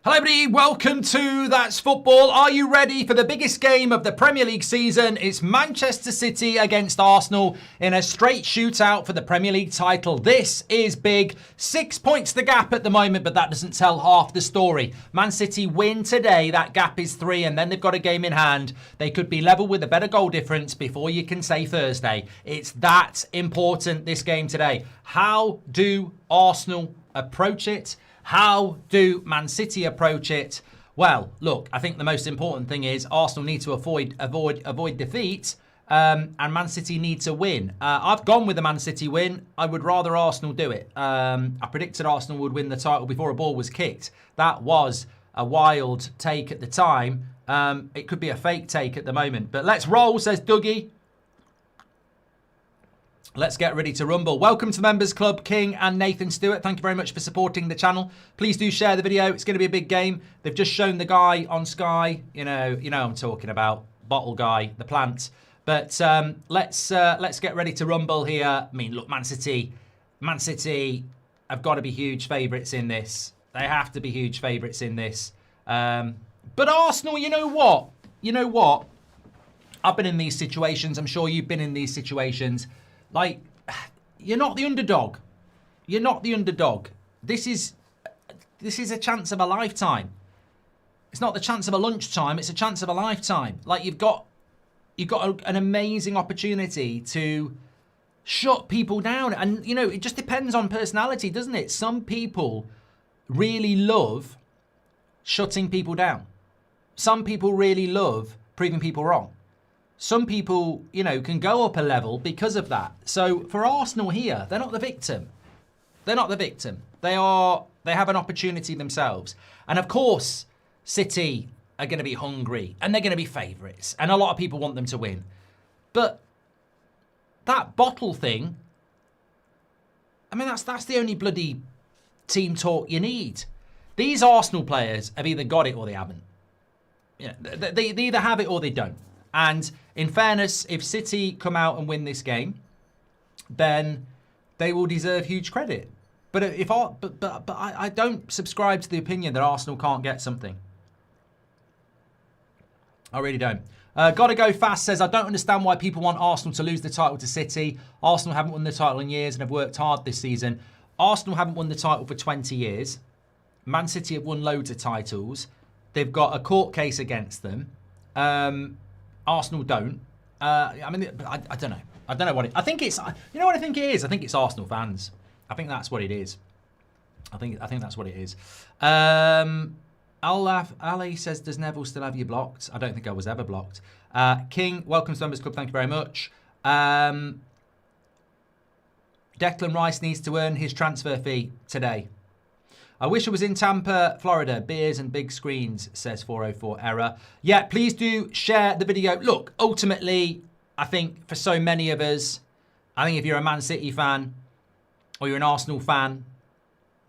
Hello everybody, welcome to That's Football. Are you ready for the biggest game of the Premier League season? It's Manchester City against Arsenal in a straight shootout for the Premier League title. This is big. 6 points the gap at the moment, but that doesn't tell half the story. Man City win today, that gap is 3, and then they've got a game in hand. They could be level with a better goal difference before you can say Thursday. It's that important, this game today. How do Arsenal approach it? How do Man City approach it? Well, look, I think the most important thing is Arsenal need to avoid defeat, and Man City need to win. I've gone with the Man City win. I would rather Arsenal do it. I predicted Arsenal would win the title before a ball was kicked. That was a wild take at the time. It could be a fake take at the moment. But let's roll, says Dougie. Let's get ready to rumble. Welcome to the Members Club, King and Nathan Stewart. Thank you very much for supporting the channel. Please do share the video. It's going to be a big game. They've just shown the guy on Sky. You know I'm talking about. Bottle guy, the plant. But let's get ready to rumble here. I mean, look, Man City have got to be huge favourites in this. They have to be huge favourites in this. But Arsenal, you know what? I've been in these situations. I'm sure you've been in these situations. Like, you're not the underdog. You're not the underdog. This is a chance of a lifetime. It's not the chance of a lunchtime. It's a chance of a lifetime. Like, you've got an amazing opportunity to shut people down. And, you know, it just depends on personality, doesn't it? Some people really love shutting people down. Some people really love proving people wrong. Some people, you know, can go up a level because of that. So for Arsenal here, they're not the victim. They're not the victim. They have an opportunity themselves. And of course, City are going to be hungry and they're going to be favourites. And a lot of people want them to win. But that bottle thing, I mean, that's the only bloody team talk you need. These Arsenal players have either got it or they haven't. Yeah, they either have it or they don't. And in fairness, if City come out and win this game, then they will deserve huge credit. But I don't subscribe to the opinion that Arsenal can't get something. I really don't. Gotta Go Fast says, I don't understand why people want Arsenal to lose the title to City. Arsenal haven't won the title in years and have worked hard this season. Arsenal haven't won the title for 20 years. Man City have won loads of titles. They've got a court case against them. Arsenal don't. I mean, I don't know. I don't know what it. I think it's. You know what I think it is. I think it's Arsenal fans. I think that's what it is. I think that's what it is. Ali says, does Neville still have you blocked? I don't think I was ever blocked. King, welcome to the Members Club. Thank you very much. Declan Rice needs to earn his transfer fee today. I wish I was in Tampa, Florida. Beers and big screens, says 404 Error. Yeah, please do share the video. Look, ultimately, I think for so many of us, I think if you're a Man City fan or you're an Arsenal fan,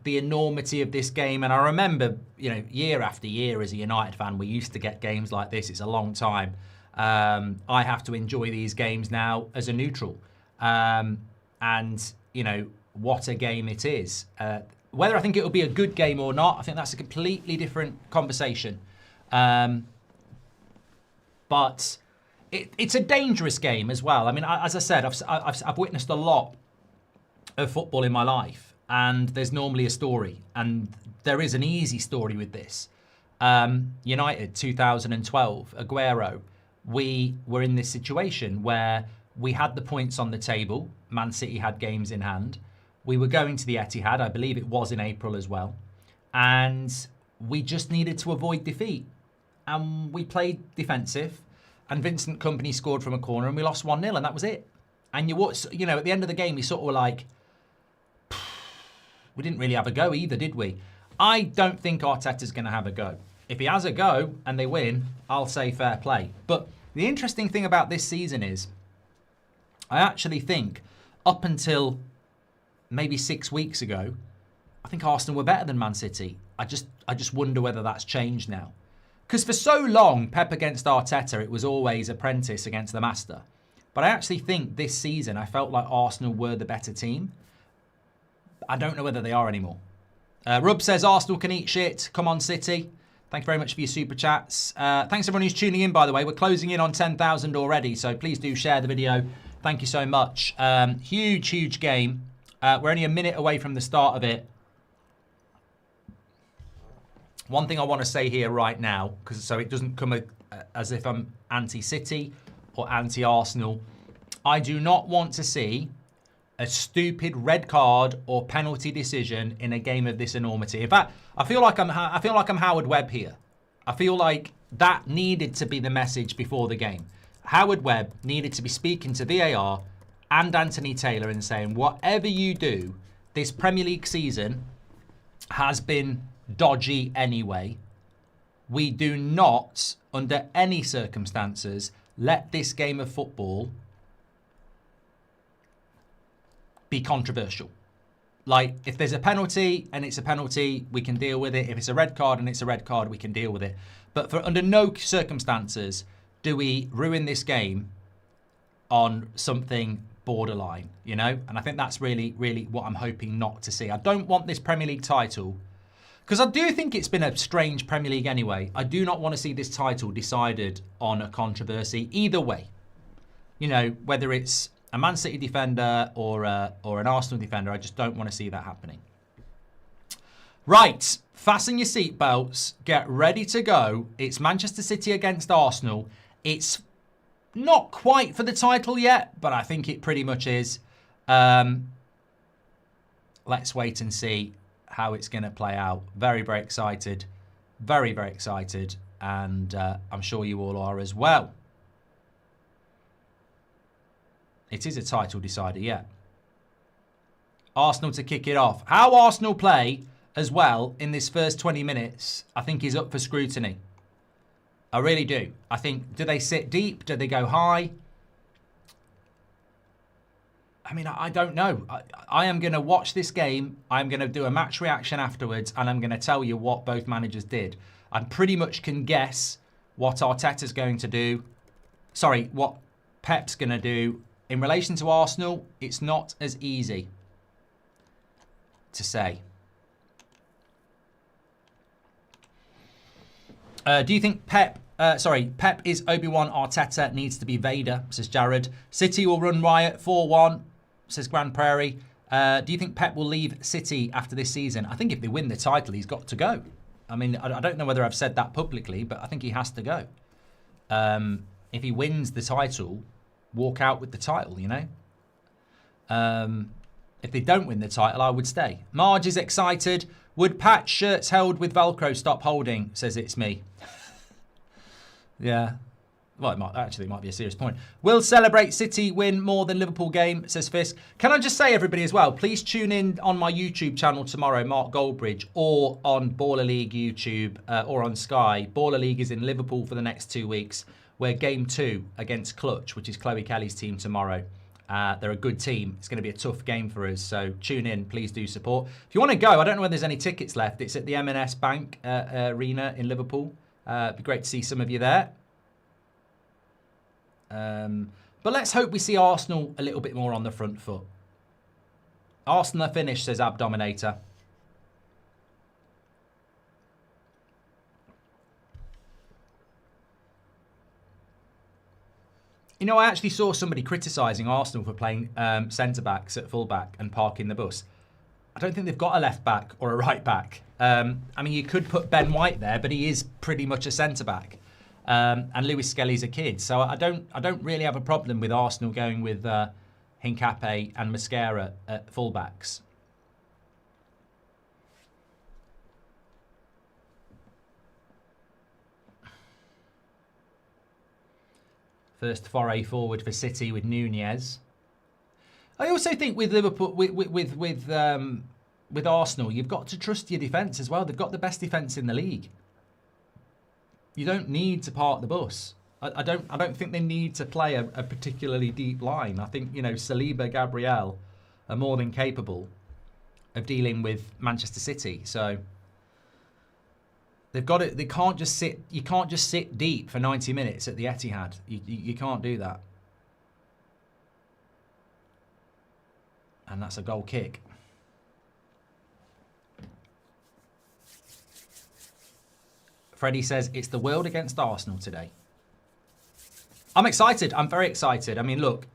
the enormity of this game, and I remember, you know, year after year as a United fan, we used to get games like this. It's a long time. I have to enjoy these games now as a neutral. And, you know, what a game it is. Whether I think it will be a good game or not, I think that's a completely different conversation. But it's a dangerous game as well. I mean, as I said, I've witnessed a lot of football in my life, and there's normally a story, and there is an easy story with this. United, 2012, Aguero, we were in this situation where we had the points on the table. Man City had games in hand. We were going to the Etihad, I believe it was in April as well. And we just needed to avoid defeat. And we played defensive. And Vincent Kompany scored from a corner and we lost 1-0 and that was it. And you know, at the end of the game, we sort of were like, we didn't really have a go either, did we? I don't think Arteta's going to have a go. If he has a go and they win, I'll say fair play. But the interesting thing about this season is, I actually think up until maybe 6 weeks ago, I think Arsenal were better than Man City. I just wonder whether that's changed now. Because for so long, Pep against Arteta, it was always apprentice against the master. But I actually think this season, I felt like Arsenal were the better team. I don't know whether they are anymore. Rub says Arsenal can eat shit. Come on, City. Thank you very much for your super chats. Thanks everyone who's tuning in, by the way. We're closing in on 10,000 already, so please do share the video. Thank you so much. Huge, huge game. We're only a minute away from the start of it. One thing I want to say here right now, so it doesn't come as if I'm anti-City or anti-Arsenal. I do not want to see a stupid red card or penalty decision in a game of this enormity. In fact, I feel like I'm Howard Webb here. I feel like that needed to be the message before the game. Howard Webb needed to be speaking to VAR and Anthony Taylor and saying, whatever you do, this Premier League season has been dodgy anyway. We do not, under any circumstances, let this game of football be controversial. Like, if there's a penalty and it's a penalty, we can deal with it. If it's a red card and it's a red card, we can deal with it. But for under no circumstances do we ruin this game on something borderline, you know? And I think that's really, really what I'm hoping not to see. I don't want this Premier League title, because I do think it's been a strange Premier League anyway. I do not want to see this title decided on a controversy either way. You know, whether it's a Man City defender or an Arsenal defender, I just don't want to see that happening. Right, fasten your seatbelts, get ready to go. It's Manchester City against Arsenal. It's not quite for the title yet, but I think it pretty much is. Let's wait and see how it's going to play out. Very, very excited. Very, very excited. And I'm sure you all are as well. It is a title decider, yeah. Arsenal to kick it off. How Arsenal play as well in this first 20 minutes, I think is up for scrutiny. I really do. I think, do they sit deep? Do they go high? I mean, I don't know. I am going to watch this game. I'm going to do a match reaction afterwards, and I'm going to tell you what both managers did. I pretty much can guess what Arteta's going to do. Sorry, what Pep's going to do. In relation to Arsenal, it's not as easy to say. Do you think Pep is Obi-Wan, Arteta needs to be Vader, says Jared. City will run riot 4-1, says Grand Prairie. Do you think Pep will leave City after this season? I think if they win the title, he's got to go. I mean, I don't know whether I've said that publicly, but I think he has to go. If he wins the title, walk out with the title, you know? If they don't win the title, I would stay. Marge is excited. Would patch shirts held with Velcro stop holding, says it's me. Yeah. Well, it might be a serious point. Will celebrate City win more than Liverpool game, says Fisk. Can I just say, everybody, as well, please tune in on my YouTube channel tomorrow, Mark Goldbridge, or on Baller League YouTube, or on Sky. Baller League is in Liverpool for the next 2 weeks. We're game 2 against Clutch, which is Chloe Kelly's team tomorrow. They're a good team. It's going to be a tough game for us, so tune in. Please do support. If you want to go, I don't know whether there's any tickets left. It's at the M&S Bank Arena in Liverpool. It'd be great to see some of you there. But let's hope we see Arsenal a little bit more on the front foot. Arsenal are finished, says Abdominator. You know, I actually saw somebody criticising Arsenal for playing centre-backs at full-back and parking the bus. I don't think they've got a left-back or a right-back. I mean, you could put Ben White there, but he is pretty much a centre-back. And Lewis Skelly's a kid. So I don't really have a problem with Arsenal going with Hincapié and Mascara at full-backs. First foray forward for City with Nunez. I also think with Liverpool, with Arsenal, you've got to trust your defence as well. They've got the best defence in the league. You don't need to park the bus. I don't think they need to play a particularly deep line. I think, you know, Saliba, Gabriel are more than capable of dealing with Manchester City. So they've got it. They can't just sit. You can't just sit deep for 90 minutes at the Etihad. You can't do that. And that's a goal kick. Freddie says, it's the world against Arsenal today. I'm excited. I'm very excited. I mean, look,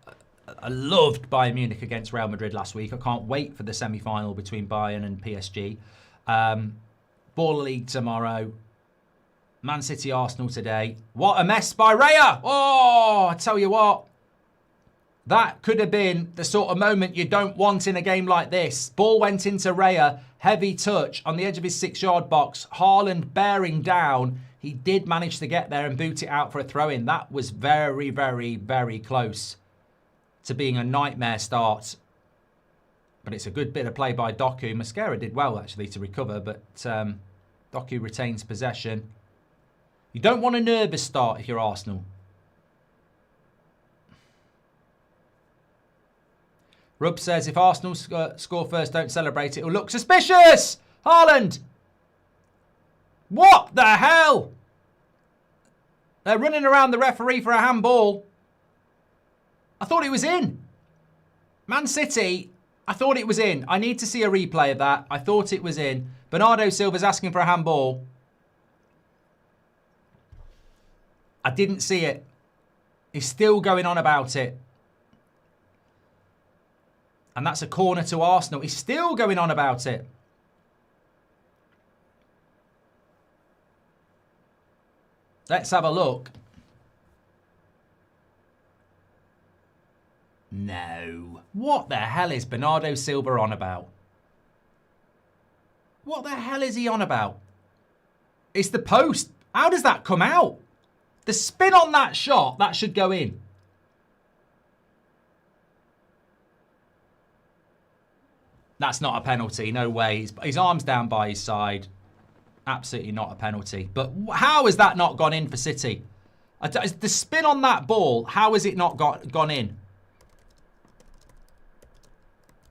I loved Bayern Munich against Real Madrid last week. I can't wait for the semi-final between Bayern and PSG. Baller League tomorrow. Man City, Arsenal today. What a mess by Raya. Oh, I tell you what. That could have been the sort of moment you don't want in a game like this. Ball went into Raya. Heavy touch on the edge of his 6-yard box. Haaland bearing down. He did manage to get there and boot it out for a throw-in. That was very, very, very close to being a nightmare start. But it's a good bit of play by Doku. Mascara did well, actually, to recover. But Doku retains possession. You don't want a nervous start if you're Arsenal. Rub says, if Arsenal score first, don't celebrate it. It'll look suspicious. Haaland. What the hell? They're running around the referee for a handball. I thought it was in. Man City, I thought it was in. I need to see a replay of that. I thought it was in. Bernardo Silva's asking for a handball. I didn't see it. He's still going on about it. And that's a corner to Arsenal. He's still going on about it. Let's have a look. No. What the hell is Bernardo Silva on about? What the hell is he on about? It's the post. How does that come out? The spin on that shot, that should go in. That's not a penalty. No way. His arm's down by his side. Absolutely not a penalty. But how has that not gone in for City? The spin on that ball, how has it not gone in?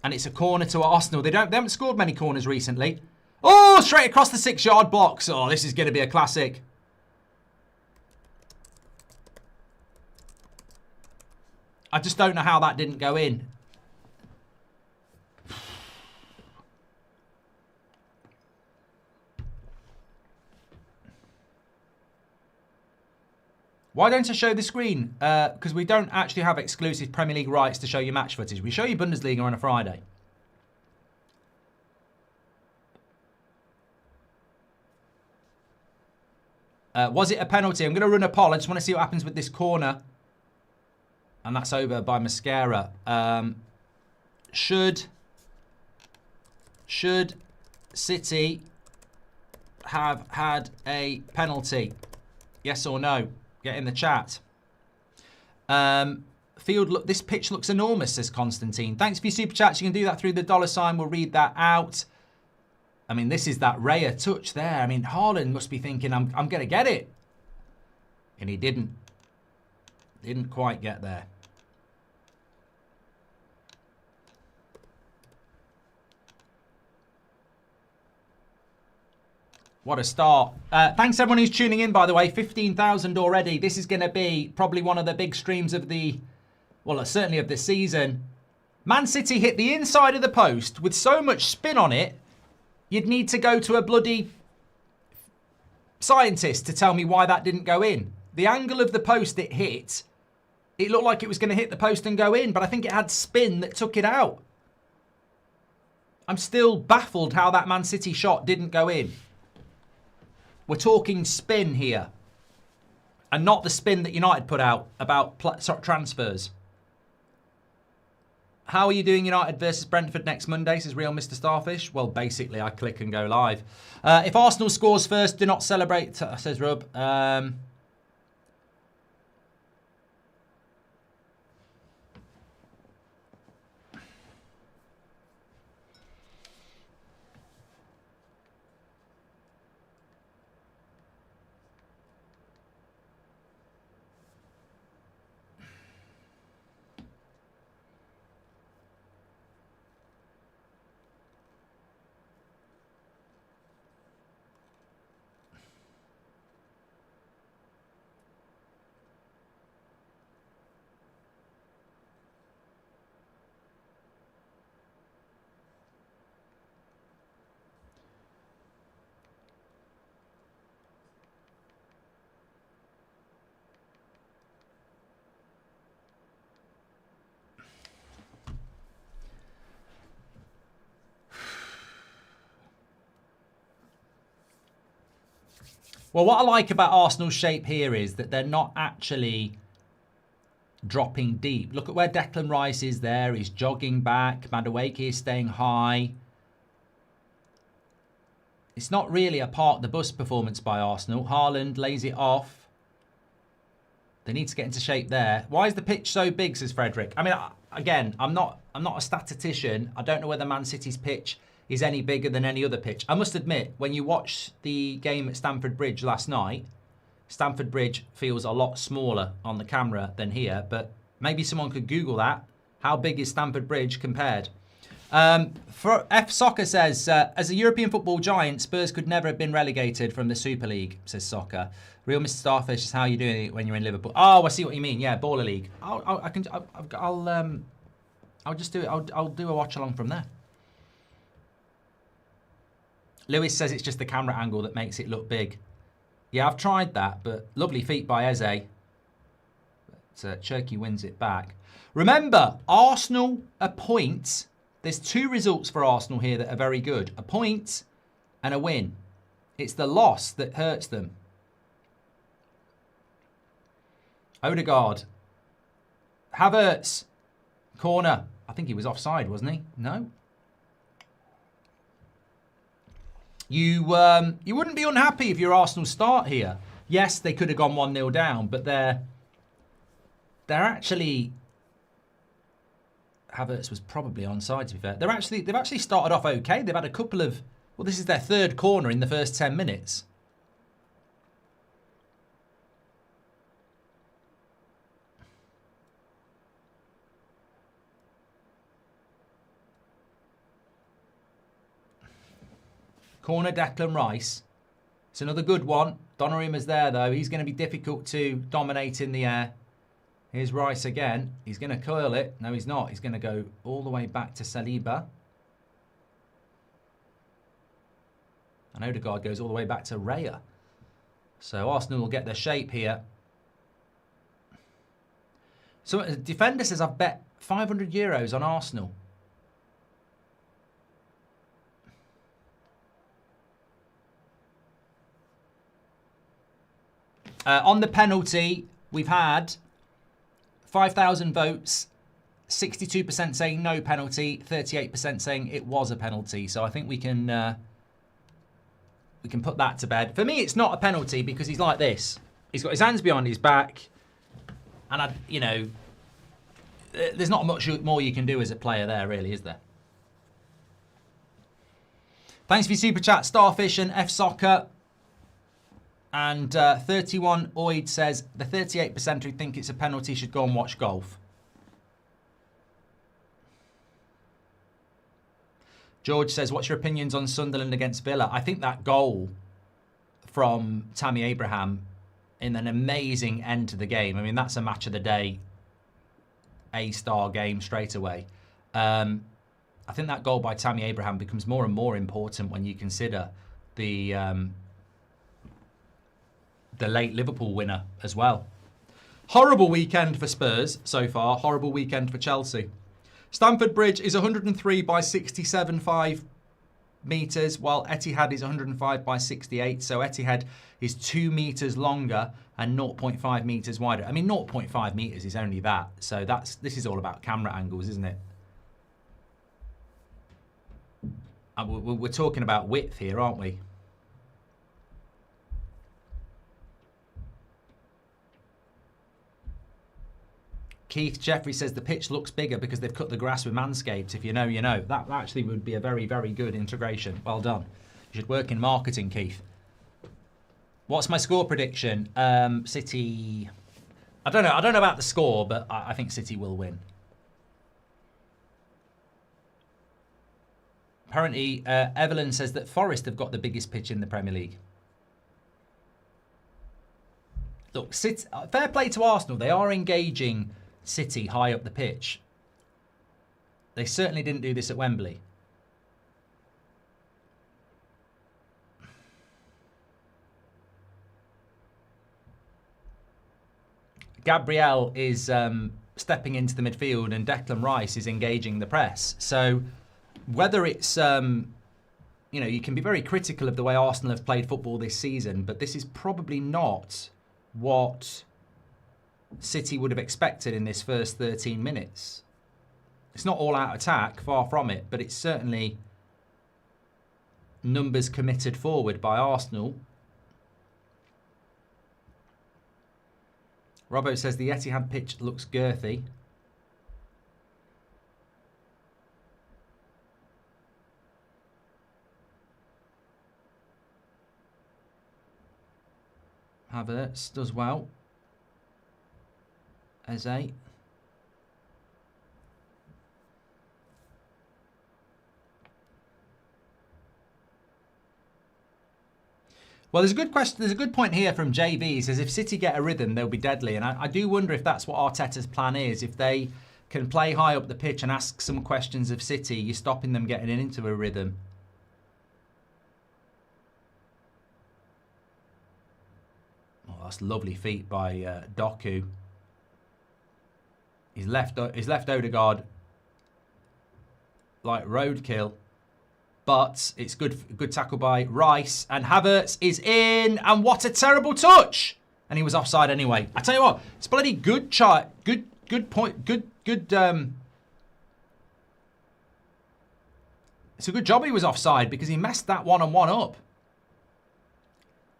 And it's a corner to Arsenal. They haven't scored many corners recently. Oh, straight across the 6-yard box. Oh, this is going to be a classic. I just don't know how that didn't go in. Why don't I show the screen? Because we don't actually have exclusive Premier League rights to show you match footage. We show you Bundesliga on a Friday. Was it a penalty? I'm going to run a poll. I just want to see what happens with this corner. And that's over by Mascara. Should City have had a penalty? Yes or no? Get in the chat. This pitch looks enormous, says Constantine. Thanks for your super chats. You can do that through the $sign. We'll read that out. I mean, this is that Raya touch there. I mean, Haaland must be thinking, I'm going to get it. And he didn't. Didn't quite get there. What a start. Thanks everyone who's tuning in, by the way. 15,000 already. This is going to be probably one of the big streams of the, well, certainly of the season. Man City hit the inside of the post with so much spin on it, you'd need to go to a bloody scientist to tell me why that didn't go in. The angle of the post it hit, it looked like it was going to hit the post and go in, but I think it had spin that took it out. I'm still baffled how that Man City shot didn't go in. We're talking spin here. And not the spin that United put out about transfers. How are you doing United versus Brentford next Monday, says Real Mr. Starfish? Well, basically, I click and go live. If Arsenal scores first, do not celebrate, says Rub. Well, what I like about Arsenal's shape here is that they're not actually dropping deep. Look at where Declan Rice is there. He's jogging back. Madueke is staying high. It's not really a park the bus performance by Arsenal. Haaland lays it off. They need to get into shape there. Why is the pitch so big, says Frederick? I mean, again, I'm not a statistician. I don't know whether Man City's pitch is any bigger than any other pitch. I must admit, when you watch the game at Stamford Bridge last night, Stamford Bridge feels a lot smaller on the camera than here, but maybe someone could Google that. How big is Stamford Bridge compared? For F Soccer says, as a European football giant, Spurs could never have been relegated from the Super League, says Soccer. Real Mr. Starfish is how you doing it when you're in Liverpool. Oh, I see what you mean. Yeah, Baller League. I'll just do it. I'll do a watch along from there. Lewis says it's just the camera angle that makes it look big. Yeah, I've tried that, but lovely feat by Eze. But Cherky wins it back. Remember, Arsenal a point. There's two results for Arsenal here that are very good. A point and a win. It's the loss that hurts them. Odegaard. Havertz. Corner. I think he was offside, wasn't he? No. You wouldn't be unhappy if your Arsenal start here. Yes, they could have gone 1-0 down, but they're actually... Havertz was probably onside, to be fair. They've actually started off okay. They've had a couple of... Well, this is their third corner in the first 10 minutes. Corner, Declan Rice. It's another good one. Donnarumma's there, though. He's going to be difficult to dominate in the air. Here's Rice again. He's going to curl it. No, he's not. He's going to go all the way back to Saliba. And Odegaard goes all the way back to Raya. So Arsenal will get their shape here. So Defender says, I've bet €500 on Arsenal. On the penalty, we've had 5,000 votes, 62% saying no penalty, 38% saying it was a penalty. So I think we can put that to bed. For me, it's not a penalty because he's like this. He's got his hands behind his back, and there's not much more you can do as a player there, really, is there? Thanks for your super chat, Starfish and F Soccer. And 31 Oid says the 38% who think it's a penalty should go and watch golf. George says, what's your opinions on Sunderland against Villa? I think that goal from Tammy Abraham in an amazing end to the game. I mean, that's a match of the day, A-star game straight away. I think that goal by Tammy Abraham becomes more and more important when you consider the late Liverpool winner as well. Horrible weekend for Spurs so far. Horrible weekend for Chelsea. Stamford Bridge is 103 by 67.5 metres, while Etihad is 105 by 68. So Etihad is 2 metres longer and 0.5 metres wider. I mean, 0.5 metres is only that. So this is all about camera angles, isn't it? We're talking about width here, aren't we? Keith Jeffrey says the pitch looks bigger because they've cut the grass with Manscaped. If you know, you know. That actually would be a very, very good integration. Well done. You should work in marketing, Keith. What's my score prediction? City... I don't know about the score, but I think City will win. Apparently, Evelyn says that Forest have got the biggest pitch in the Premier League. Look, fair play to Arsenal. They are engaging City high up the pitch. They certainly didn't do this at Wembley. Gabriel is stepping into the midfield and Declan Rice is engaging the press. So whether it's, you know, you can be very critical of the way Arsenal have played football this season, but this is probably not what City would have expected in this first 13 minutes. It's not all out attack, far from it, but it's certainly numbers committed forward by Arsenal. Robbo says the Etihad pitch looks girthy. Havertz does well. Eze. Well, there's a good question. There's a good point here from JV. He says if City get a rhythm, they'll be deadly. And I do wonder if that's what Arteta's plan is. If they can play high up the pitch and ask some questions of City, you're stopping them getting into a rhythm. Oh, that's lovely feet by Doku. He's left Odegaard like roadkill. But it's good tackle by Rice. And Havertz is in. And what a terrible touch. And he was offside anyway. I tell you what, it's bloody good point. It's a good job he was offside because he messed that one-on-one up.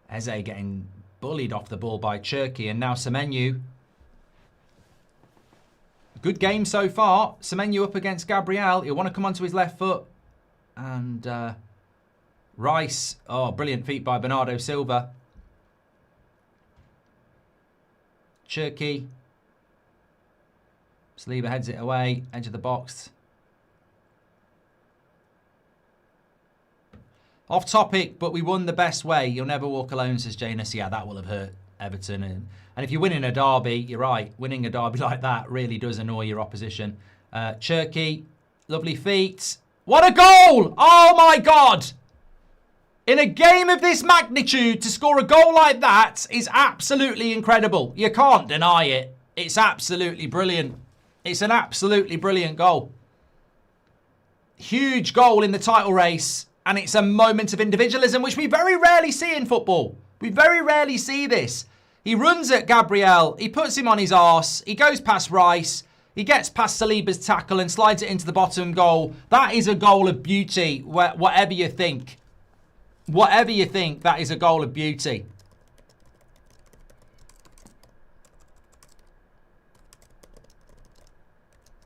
Eze getting bullied off the ball by Cherki. And now Semenyo. Good game so far. Semenyo up against Gabriel. He'll want to come onto his left foot. And Rice. Oh, brilliant feet by Bernardo Silva. Cherki. Saliba heads it away. Edge of the box. Off topic, but we won the best way. You'll never walk alone, says Janus. Yeah, that will have hurt Everton. And if you're winning a derby, you're right. Winning a derby like that really does annoy your opposition. Cherki. Lovely feet. What a goal! Oh my God! In a game of this magnitude, to score a goal like that is absolutely incredible. You can't deny it. It's absolutely brilliant. It's an absolutely brilliant goal. Huge goal in the title race, and it's a moment of individualism, which we very rarely see in football. We very rarely see this. He runs at Gabriel, he puts him on his arse, he goes past Rice, he gets past Saliba's tackle and slides it into the bottom goal. That is a goal of beauty, whatever you think. Whatever you think, that is a goal of beauty.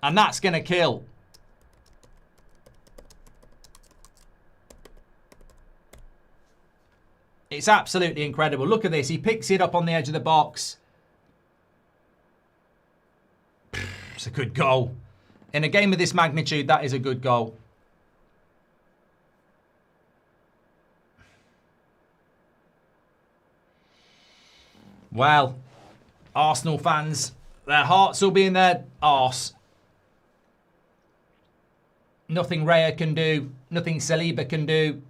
And that's going to kill. It's absolutely incredible. Look at this. He picks it up on the edge of the box. It's a good goal. In a game of this magnitude, that is a good goal. Well, Arsenal fans, their hearts will be in their arse. Nothing Raya can do. Nothing Saliba can do.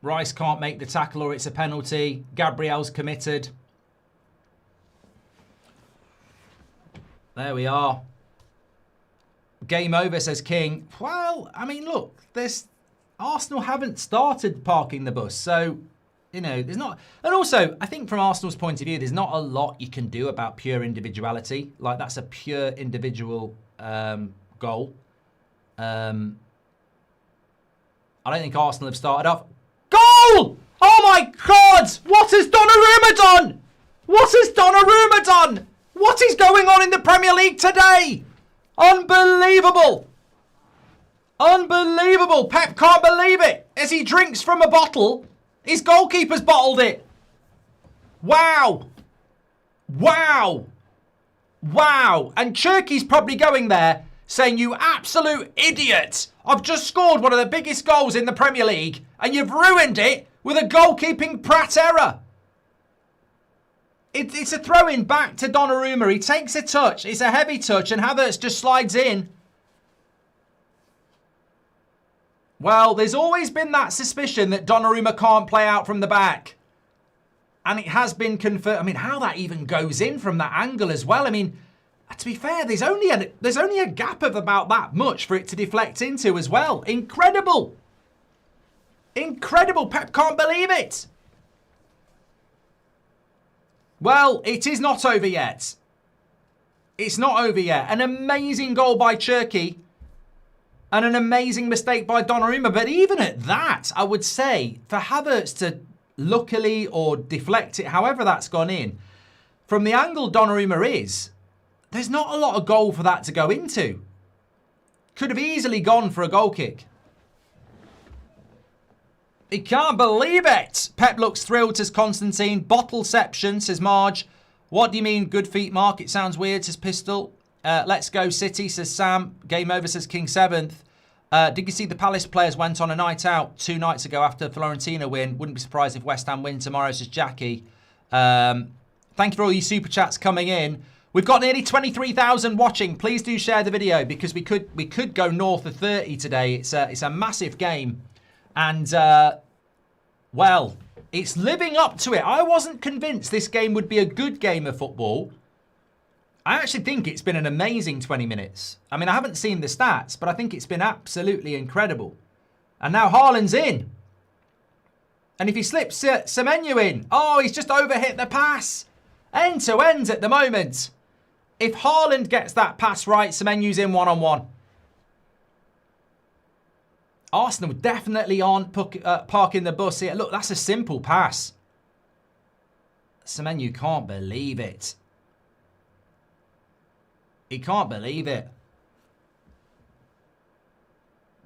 Rice can't make the tackle or it's a penalty. Gabriel's committed. There we are. Game over, says King. Well, I mean, look, Arsenal haven't started parking the bus, so, you know, there's not... And also, I think from Arsenal's point of view, there's not a lot you can do about pure individuality. Like, that's a pure individual goal. I don't think Arsenal have started off... Goal! Oh my God! What has Donnarumma done? What has Donnarumma done? What is going on in the Premier League today? Unbelievable. Unbelievable. Pep can't believe it. As he drinks from a bottle, his goalkeeper's bottled it. Wow. Wow. Wow. And Cherki's probably going there saying, you absolute idiot. I've just scored one of the biggest goals in the Premier League and you've ruined it with a goalkeeping prat error. It's a throw-in back to Donnarumma. He takes a touch. It's a heavy touch and Havertz just slides in. Well, there's always been that suspicion that Donnarumma can't play out from the back. And it has been confirmed. I mean, how that even goes in from that angle as well. I mean, to be fair, there's only a gap of about that much for it to deflect into as well. Incredible. Incredible. Pep can't believe it. Well, it is not over yet. It's not over yet. An amazing goal by Cherki and an amazing mistake by Donnarumma. But even at that, I would say, for Havertz to luckily or deflect it, however that's gone in, from the angle Donnarumma is, there's not a lot of goal for that to go into. Could have easily gone for a goal kick. He can't believe it. Pep looks thrilled, says Constantine. Bottleception, says Marge. What do you mean, good feet, Mark? It sounds weird, says Pistol. Let's go City, says Sam. Game over, says King 7th. Did you see the Palace players went on a night out 2 nights ago after the Fiorentina win? Wouldn't be surprised if West Ham win tomorrow, says Jackie. Thank you for all your super chats coming in. We've got nearly 23,000 watching. Please do share the video because we could go north of 30 today. It's a massive game. And, well, it's living up to it. I wasn't convinced this game would be a good game of football. I actually think it's been an amazing 20 minutes. I mean, I haven't seen the stats, but I think it's been absolutely incredible. And now Haaland's in. And if he slips Semenyo in, oh, he's just overhit the pass. End to end at the moment. If Haaland gets that pass right, Semenyo's in one-on-one. Arsenal definitely aren't parking the bus here. Look, that's a simple pass. Semenyo can't believe it. He can't believe it.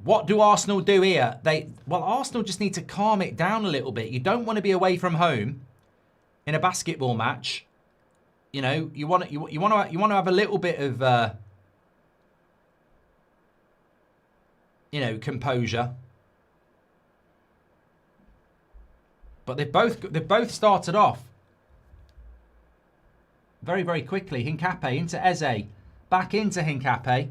What do Arsenal do here? Well, Arsenal just need to calm it down a little bit. You don't want to be away from home in a basketball match. You know, you want to have a little bit of you know, composure. But they've both started off very, very quickly. Hincapié into Eze. Back into Hincapié.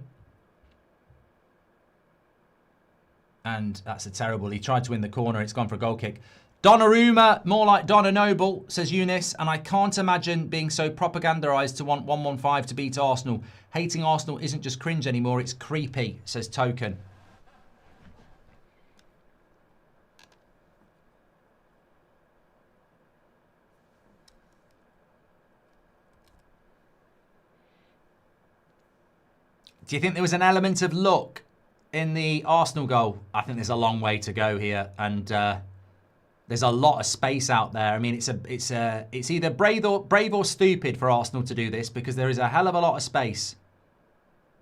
And that's a terrible. He tried to win the corner. It's gone for a goal kick. Donnarumma, more like Donna Noble, says Eunice. And I can't imagine being so propagandized to want 115 to beat Arsenal. Hating Arsenal isn't just cringe anymore. It's creepy, says Token. Do you think there was an element of luck in the Arsenal goal? I think there's a long way to go here, and there's a lot of space out there. I mean, it's either brave or stupid for Arsenal to do this because there is a hell of a lot of space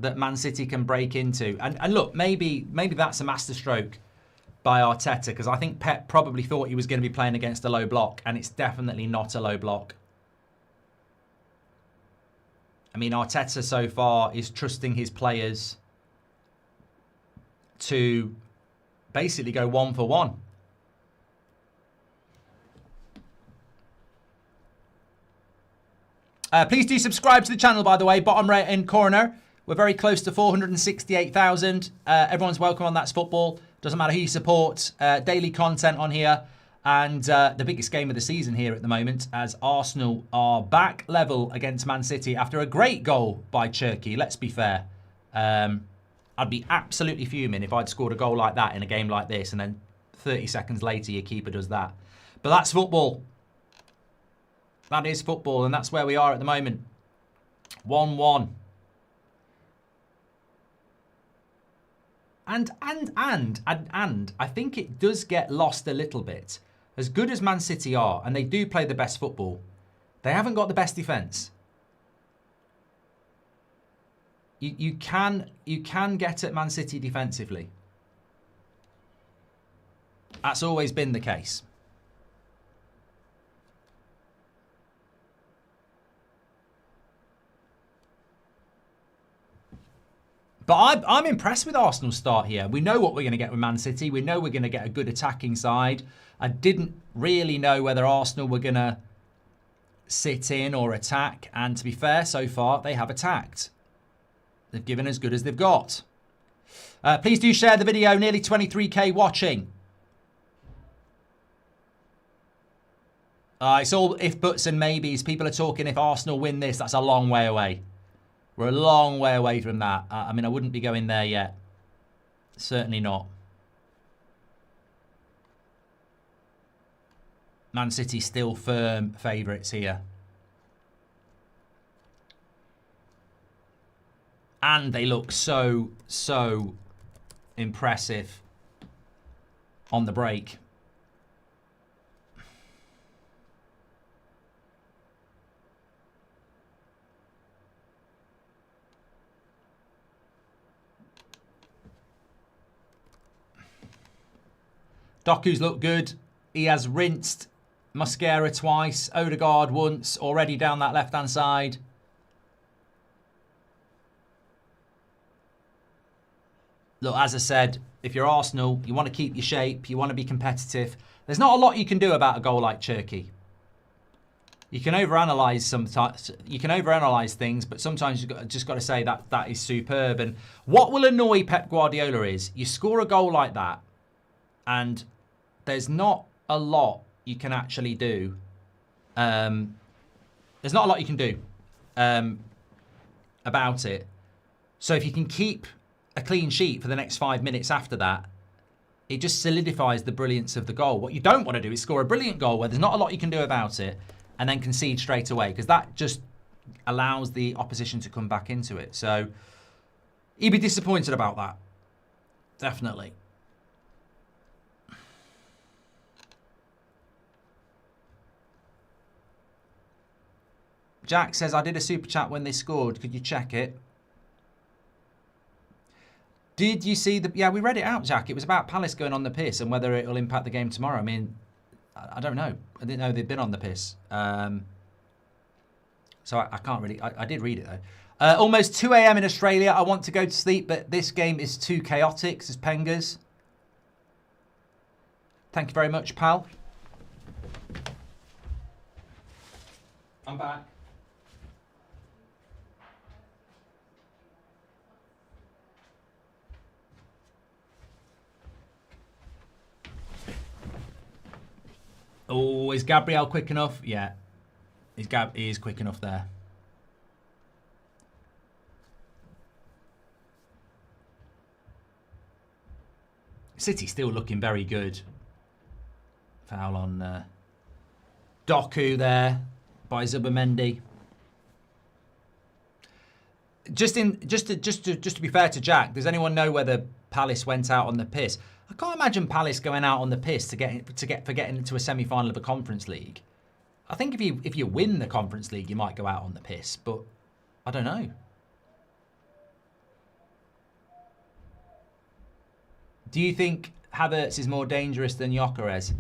that Man City can break into. And look, maybe that's a masterstroke by Arteta because I think Pep probably thought he was going to be playing against a low block, and it's definitely not a low block. I mean, Arteta so far is trusting his players to basically go 1 for 1. Please do subscribe to the channel, by the way. Bottom right in corner. We're very close to 468,000. Everyone's welcome on That's Football. Doesn't matter who you support. Daily content on here. And the biggest game of the season here at the moment as Arsenal are back level against Man City after a great goal by Cherki. Let's be fair. I'd be absolutely fuming if I'd scored a goal like that in a game like this and then 30 seconds later your keeper does that. But that's football. That is football and that's where we are at the moment. 1-1. And I think it does get lost a little bit. As good as Man City are, and they do play the best football, they haven't got the best defence. You can get at Man City defensively. That's always been the case. But I'm impressed with Arsenal's start here. We know what we're going to get with Man City. We know we're going to get a good attacking side. I didn't really know whether Arsenal were going to sit in or attack. And to be fair, so far, they have attacked. They've given as good as they've got. Please do share the video. Nearly 23k watching. It's all if, buts and maybes. People are talking if Arsenal win this. That's a long way away. We're a long way away from that. I mean, I wouldn't be going there yet. Certainly not. Man City still firm favourites here. And they look so impressive on the break. Doku's looked good. He has rinsed Mosquera twice, Odegaard once, already down that left-hand side. Look, as I said, if you're Arsenal, you want to keep your shape, you want to be competitive. There's not a lot you can do about a goal like Turkey. You can overanalyze sometimes. You can overanalyze things, but sometimes you've just got to say that is superb. And what will annoy Pep Guardiola is you score a goal like that, and there's not a lot you can actually do. There's not a lot you can do about it. So if you can keep a clean sheet for the next 5 minutes after that, it just solidifies the brilliance of the goal. What you don't want to do is score a brilliant goal where there's not a lot you can do about it and then concede straight away, because that just allows the opposition to come back into it. So he'd be disappointed about that. Definitely. Jack says, I did a super chat when they scored. Could you check it? Did you see the... Yeah, we read it out, Jack. It was about Palace going on the piss and whether it will impact the game tomorrow. I mean, I don't know. I didn't know they'd been on the piss. So I can't really... I did read it, though. Almost 2 a.m. in Australia. I want to go to sleep, but this game is too chaotic, says Pengas. Thank you very much, pal. I'm back. Oh, is Gabriel quick enough? Yeah. He is quick enough there. City still looking very good. Foul on Doku there by Zubimendi. Just to be fair to Jack, does anyone know whether Palace went out on the piss? I can't imagine Palace going out on the piss for getting into a semi-final of a Conference League. I think if you win the Conference League, you might go out on the piss, but I don't know. Do you think Havertz is more dangerous than Gyökeres?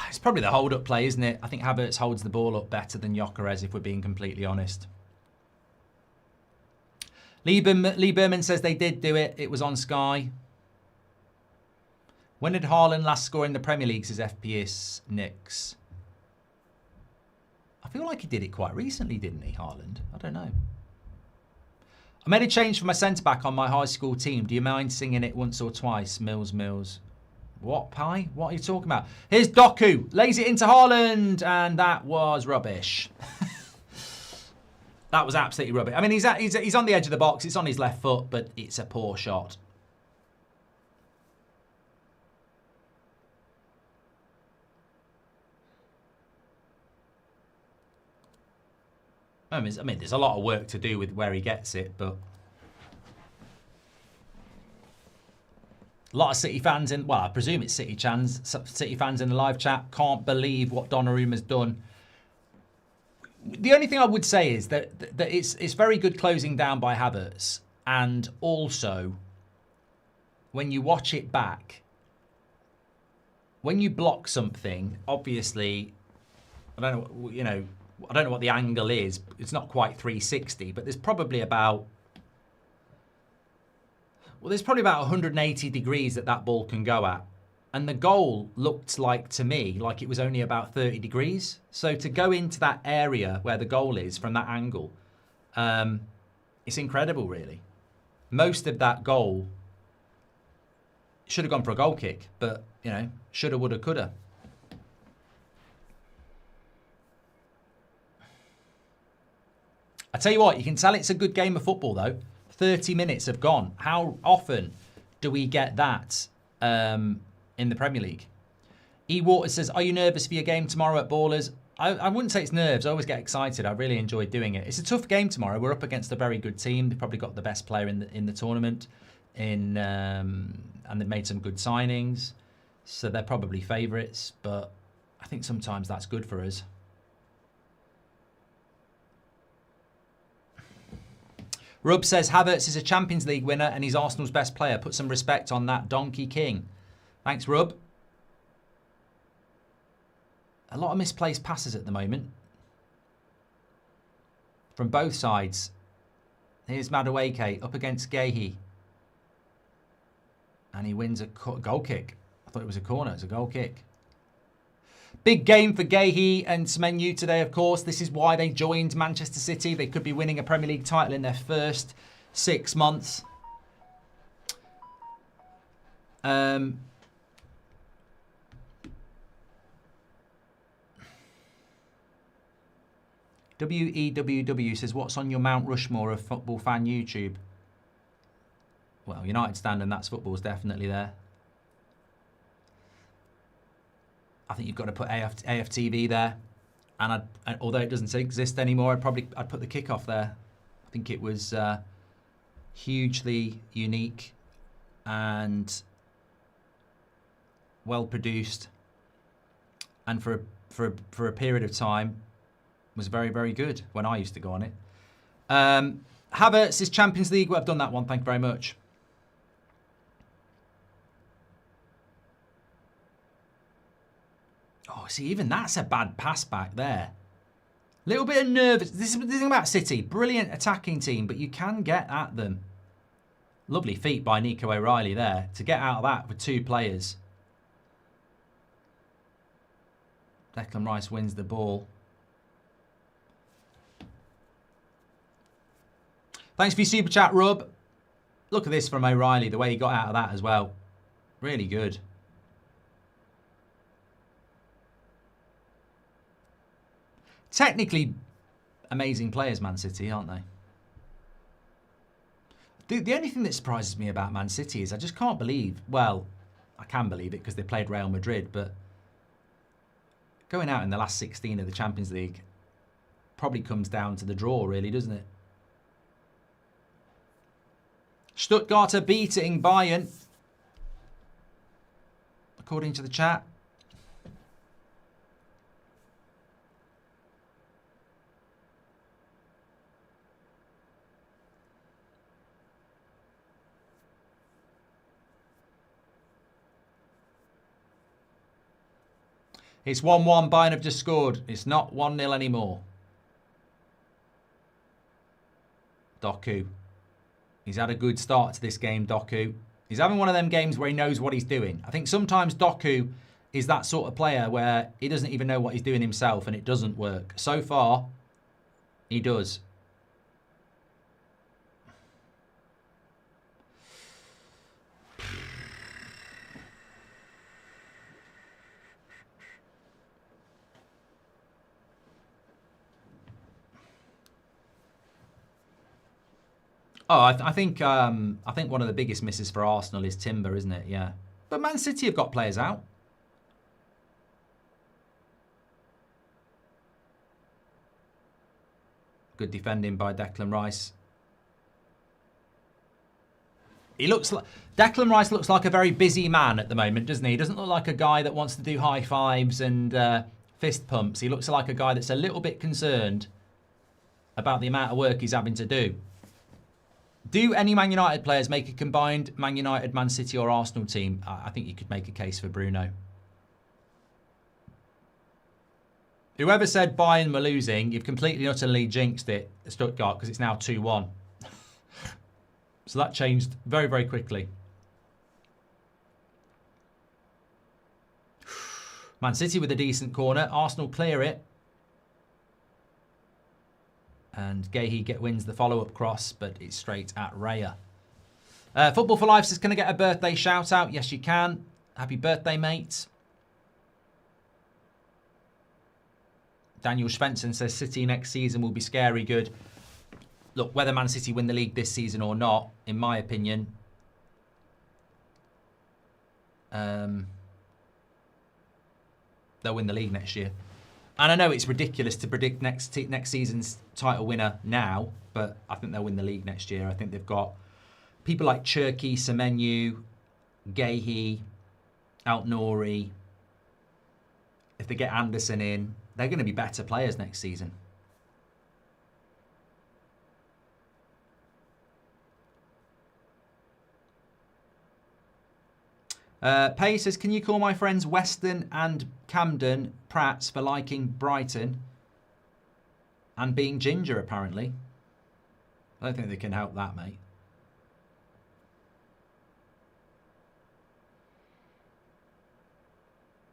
It's probably the hold-up play, isn't it? I think Havertz holds the ball up better than Gyökeres, if we're being completely honest. Lee Berman says they did do it. It was on Sky. When did Haaland last score in the Premier League, says FPS Nix? I feel like he did it quite recently, didn't he, Haaland? I don't know. I made a change for my centre-back on my high school team. Do you mind singing it once or twice? Mills. What, Pie? What are you talking about? Here's Doku. Lays it into Haaland. And that was rubbish. That was absolutely rubbish. I mean, he's on the edge of the box. It's on his left foot, but it's a poor shot. I mean, there's a lot of work to do with where he gets it, but a lot of City fans in, well, I presume it's City fans in the live chat can't believe what Donnarumma's done. The only thing I would say is that it's very good closing down by Havertz, and also when you watch it back, when you block something, obviously, I don't know what the angle is. It's not quite 360, but there's probably about 180 degrees that ball can go at. And the goal looked like, to me, like it was only about 30 degrees. So to go into that area where the goal is from that angle, it's incredible, really. Most of that goal should have gone for a goal kick, but, shoulda, woulda, coulda. I tell you what, you can tell it's a good game of football, though. 30 minutes have gone. How often do we get that in the Premier League? E Water says, are you nervous for your game tomorrow at Ballers? I wouldn't say it's nerves. I always get excited. I really enjoy doing it. It's a tough game tomorrow. We're up against a very good team. They've probably got the best player in the tournament, and they've made some good signings, so they're probably favourites. But I think sometimes that's good for us. Rub says Havertz is a Champions League winner and he's Arsenal's best player. Put some respect on that, Donkey King. Thanks, Rub. A lot of misplaced passes at the moment from both sides. Here's Madueke up against Gehi. And he wins a goal kick. I thought it was a corner. It's a goal kick. Big game for Gehi and Semenyo today, of course. This is why they joined Manchester City. They could be winning a Premier League title in their first 6 months. WEWW says, what's on your Mount Rushmore of football fan YouTube? Well, United stand and that's football's definitely there. I think you've got to put AFTV there. And although it doesn't exist anymore, I'd put the kickoff there. I think it was hugely unique and well produced. And for a period of time, was very, very good when I used to go on it. Havertz is Champions League. Well, I've done that one. Thank you very much. Oh, see, even that's a bad pass back there. Little bit of nervous. This is the thing about City. Brilliant attacking team, but you can get at them. Lovely feat by Nico O'Reilly there to get out of that with 2 players. Declan Rice wins the ball. Thanks for your super chat, Rub. Look at this from O'Reilly, the way he got out of that as well. Really good. Technically, amazing players, Man City, aren't they? The only thing that surprises me about Man City is I just can't believe, well, I can believe it because they played Real Madrid, but going out in the last 16 of the Champions League probably comes down to the draw, really, doesn't it? Stuttgart are beating Bayern, according to the chat. It's 1-1. Bayern have just scored. It's not 1-0 anymore. Doku. He's had a good start to this game, Doku. He's having one of them games where he knows what he's doing. I think sometimes Doku is that sort of player where he doesn't even know what he's doing himself and it doesn't work. So far, he does. Oh, I think one of the biggest misses for Arsenal is Timber, isn't it? Yeah. But Man City have got players out. Good defending by Declan Rice. Declan Rice looks like a very busy man at the moment, doesn't he? He doesn't look like a guy that wants to do high fives and fist pumps. He looks like a guy that's a little bit concerned about the amount of work he's having to do. Do any Man United players make a combined Man United, Man City or Arsenal team? I think you could make a case for Bruno. Whoever said Bayern were losing, you've completely and utterly jinxed it at Stuttgart because it's now 2-1. So that changed very, very quickly. Man City with a decent corner. Arsenal clear it. And Gehi wins the follow-up cross, but it's straight at Raya. Football for Life says, can I get a birthday shout-out? Yes, you can. Happy birthday, mate. Daniel Svensson says, City next season will be scary good. Look, whether Man City win the league this season or not, in my opinion, they'll win the league next year. And I know it's ridiculous to predict next season's title winner now, but I think they'll win the league next year. I think they've got people like Cherki, Semenyo, Gahey, Altnouri. If they get Anderson in, they're going to be better players next season. Pay says, can you call my friends Weston and Camden Prats for liking Brighton and being ginger, apparently? I don't think they can help that, mate.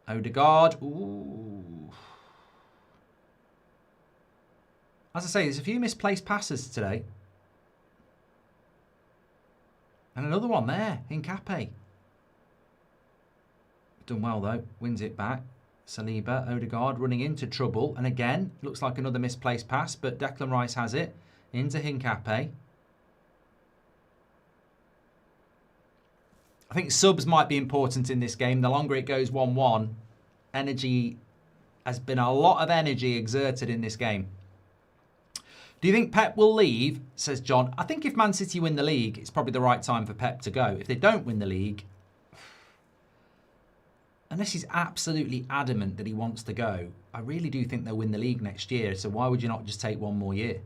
Odegaard. Ooh. As I say, there's a few misplaced passes today. And another one there, Hincapié. Done well, though. Wins it back. Saliba, Odegaard running into trouble. And again, looks like another misplaced pass, but Declan Rice has it. Into Hincapié. I think subs might be important in this game. The longer it goes 1-1, energy has been a lot of energy exerted in this game. Do you think Pep will leave? Says John. I think if Man City win the league, it's probably the right time for Pep to go. If they don't win the league, unless he's absolutely adamant that he wants to go, I really do think they'll win the league next year. So why would you not just take one more year?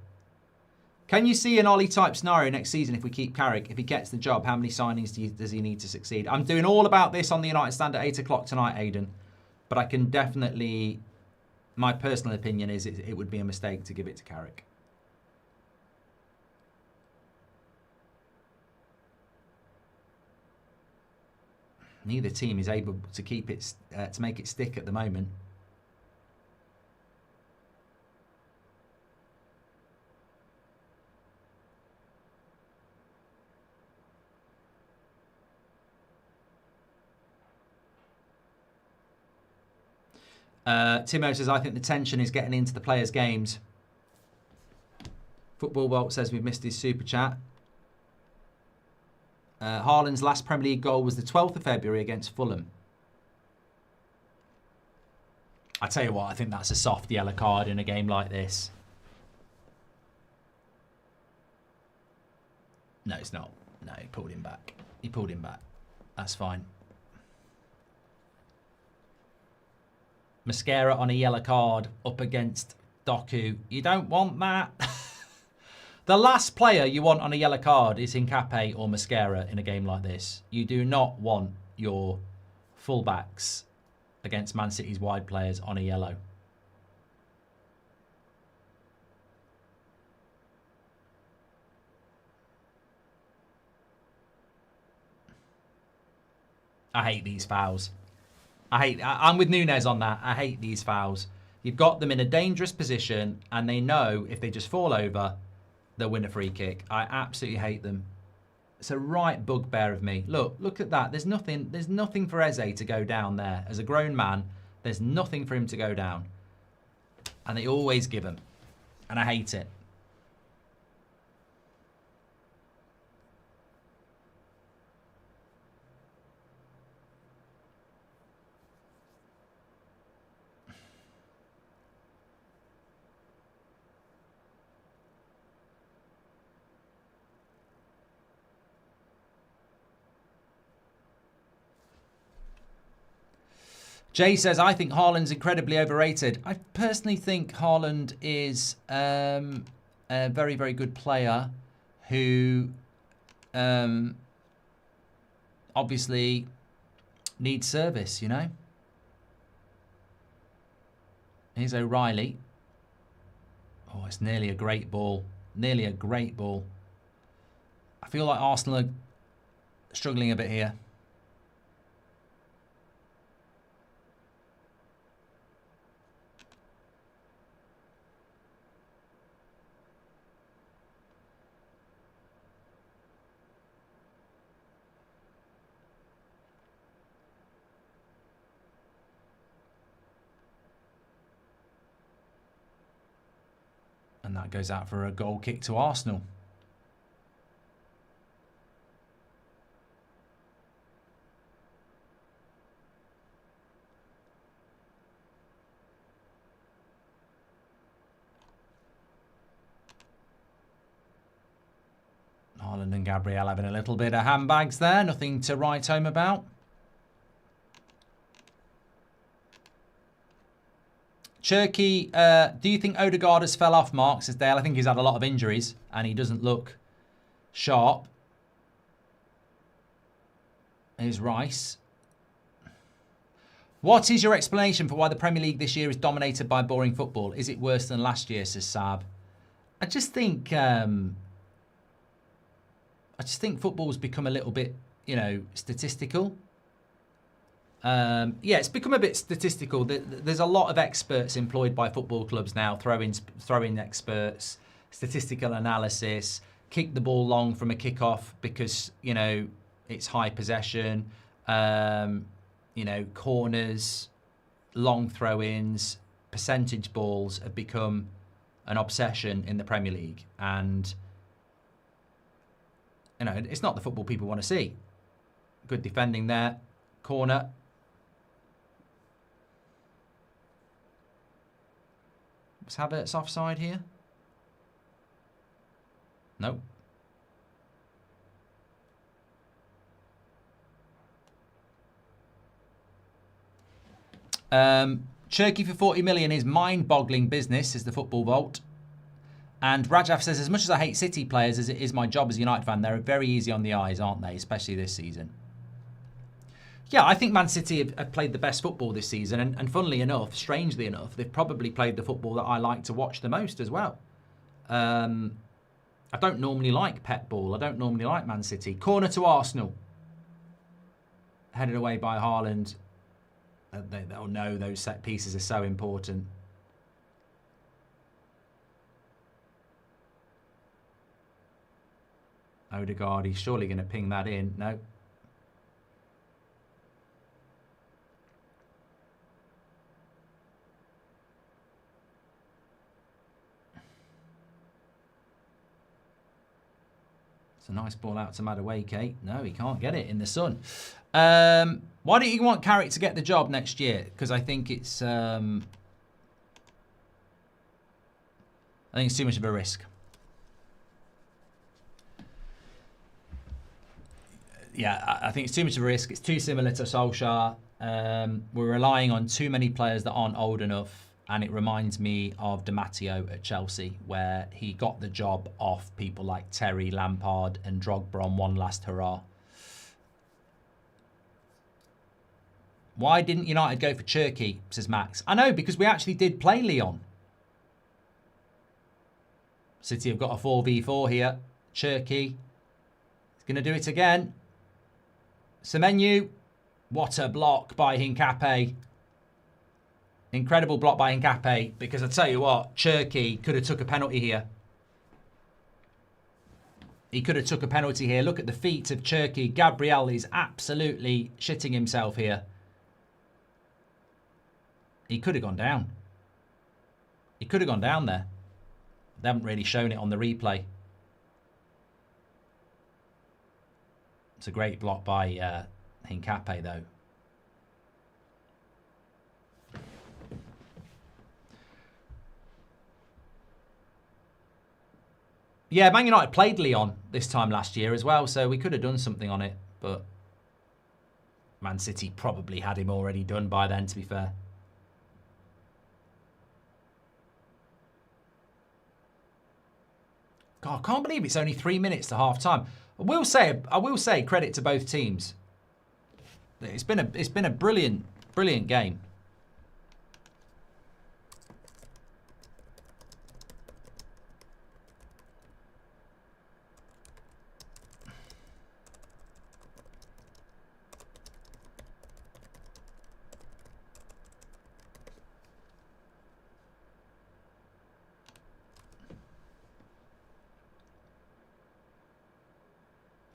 Can you see an Ollie type scenario next season if we keep Carrick? If he gets the job, how many signings does he need to succeed? I'm doing all about this on the United Stand at 8 o'clock tonight, Aidan. But I can definitely, my personal opinion is it would be a mistake to give it to Carrick. Neither team is able to keep it, to make it stick at the moment. Timo says, I think the tension is getting into the players' games. Football Bolt says we've missed his super chat. Haaland's last Premier League goal was the 12th of February against Fulham. I tell you what, I think that's a soft yellow card in a game like this. No, it's not. No, he pulled him back. He pulled him back. That's fine. Mascara on a yellow card up against Doku. You don't want that. The last player you want on a yellow card is Hincapié or Mascara in a game like this. You do not want your fullbacks against Man City's wide players on a yellow. I hate these fouls. I'm with Nunez on that. I hate these fouls. You've got them in a dangerous position and they know if they just fall over, they'll win a free kick. I absolutely hate them. It's a right bugbear of me. Look at that. There's nothing for Eze to go down there. As a grown man, there's nothing for him to go down. And they always give him. And I hate it. Jay says, I think Haaland's incredibly overrated. I personally think Haaland is a very, very good player who obviously needs service, you know. Here's O'Reilly. Oh, it's nearly a great ball. Nearly a great ball. I feel like Arsenal are struggling a bit here. And that goes out for a goal kick to Arsenal. Gabriel having a little bit of handbags there. Nothing to write home about. Cherky, do you think Odegaard has fell off, Mark? Says Dale. I think he's had a lot of injuries and he doesn't look sharp. Here's Rice. What is your explanation for why the Premier League this year is dominated by boring football? Is it worse than last year, says Saab? I just think football's become a little bit, you know, statistical. Yeah, it's become a bit statistical. There's a lot of experts employed by football clubs now, throw-in experts, statistical analysis, kick the ball long from a kickoff because, you know, it's high possession, you know, corners, long throw-ins, percentage balls have become an obsession in the Premier League. And, you know, it's not the football people want to see. Good defending there. Corner. Was Havertz offside here? No. Cherky for 40 million is mind-boggling business, says the Football Vault. And Rajaf says, as much as I hate City players as it is my job as a United fan, they're very easy on the eyes, aren't they? Especially this season. Yeah, I think Man City have played the best football this season. And funnily enough, strangely enough, they've probably played the football that I like to watch the most as well. I don't normally like Pep ball. I don't normally like Man City. Corner to Arsenal. Headed away by Haaland. They'll know those set pieces are so important. Odegaard, he's surely going to ping that in. No. It's a nice ball out to Madueke. No, he can't get it in the sun. Why don't you want Carrick to get the job next year? Because I think it's too much of a risk. Yeah, I think it's too much of a risk. It's too similar to Solskjaer. We're relying on too many players that aren't old enough. And it reminds me of Di Matteo at Chelsea, where he got the job off people like Terry, Lampard and Drogba on one last hurrah. Why didn't United go for Cherky, says Max? I know, because we actually did play Lyon. City have got a 4v4 here. Cherky is going to do it again. Semenyo. What a block by Hincapié. Incredible block by Hincapié, because I tell you what, Cherky could have took a penalty here. He could have took a penalty here. Look at the feet of Cherky. Gabriel is absolutely shitting himself here. He could have gone down. He could have gone down there. They haven't really shown it on the replay. It's a great block by Hincapié, though. Yeah, Man United played Lyon this time last year as well, so we could have done something on it, but Man City probably had him already done by then, to be fair. God, I can't believe it's only 3 minutes to half time. I will say credit to both teams. It's been a brilliant game.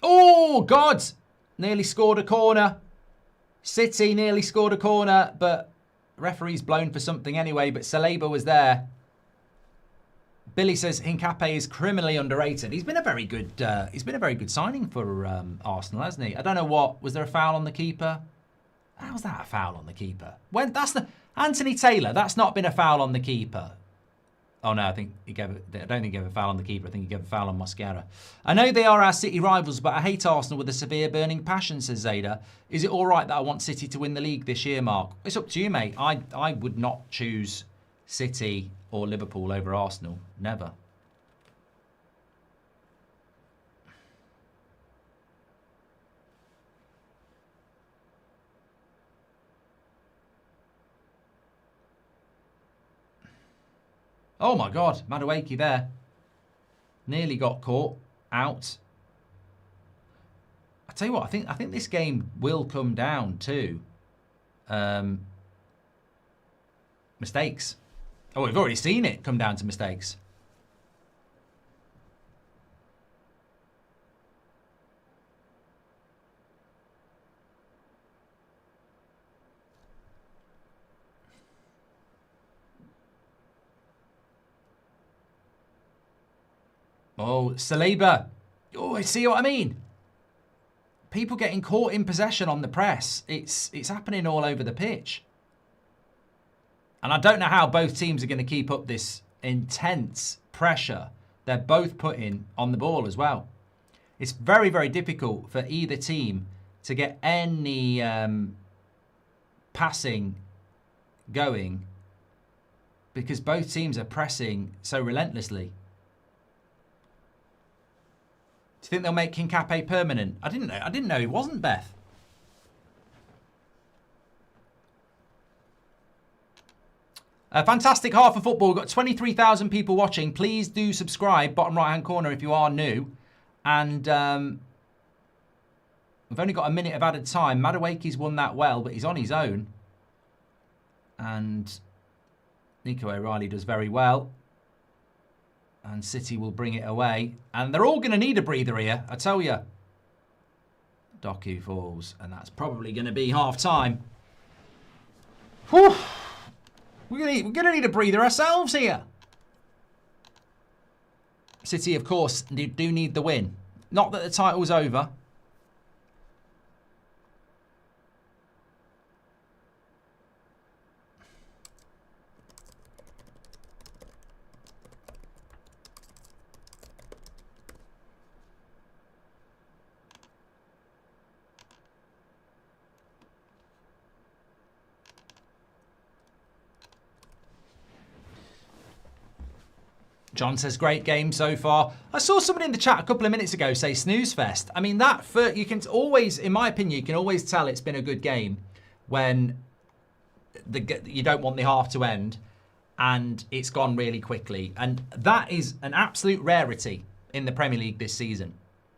Oh, God! Nearly scored a corner. City nearly scored a corner, but referee's blown for something anyway, but Saliba was there. Billy says Hincapié is criminally underrated. He's been a very good signing for Arsenal, hasn't he? I don't know what. Was there a foul on the keeper? How's that a foul on the keeper? When that's the Anthony Taylor, that's not been a foul on the keeper. Oh no, I think I don't think he gave a foul on the keeper. I think he gave a foul on Mosquera. I know they are our City rivals, but I hate Arsenal with a severe burning passion, says Zada. Is it all right that I want City to win the league this year, Mark? It's up to you, mate. I would not choose City or Liverpool over Arsenal. Never. Oh my God, Madueke there. Nearly got caught out. I tell you what, I think this game will come down to mistakes. Oh, we've already seen it come down to mistakes. Oh, Saliba. Oh, see what I mean? People getting caught in possession on the press. It's happening all over the pitch. And I don't know how both teams are going to keep up this intense pressure they're both putting on the ball as well. It's very, very difficult for either team to get any passing going because both teams are pressing so relentlessly. Do you think they'll make Kincape permanent? I didn't know he wasn't, Beth. A fantastic half of football. We've got 23,000 people watching. Please do subscribe, bottom right-hand corner, if you are new. And we've only got a minute of added time. Madueke's won that well, but he's on his own. And Nico O'Reilly does very well. And City will bring it away. And they're all going to need a breather here, I tell you. Doku falls. And that's probably going to be half-time. Whew. We're going to need a breather ourselves here. City, of course, do need the win. Not that the title's over. John says, great game so far. I saw somebody in the chat a couple of minutes ago say snooze fest. I mean, you can always, in my opinion, you can always tell it's been a good game when you don't want the half to end and it's gone really quickly. And that is an absolute rarity in the Premier League this season.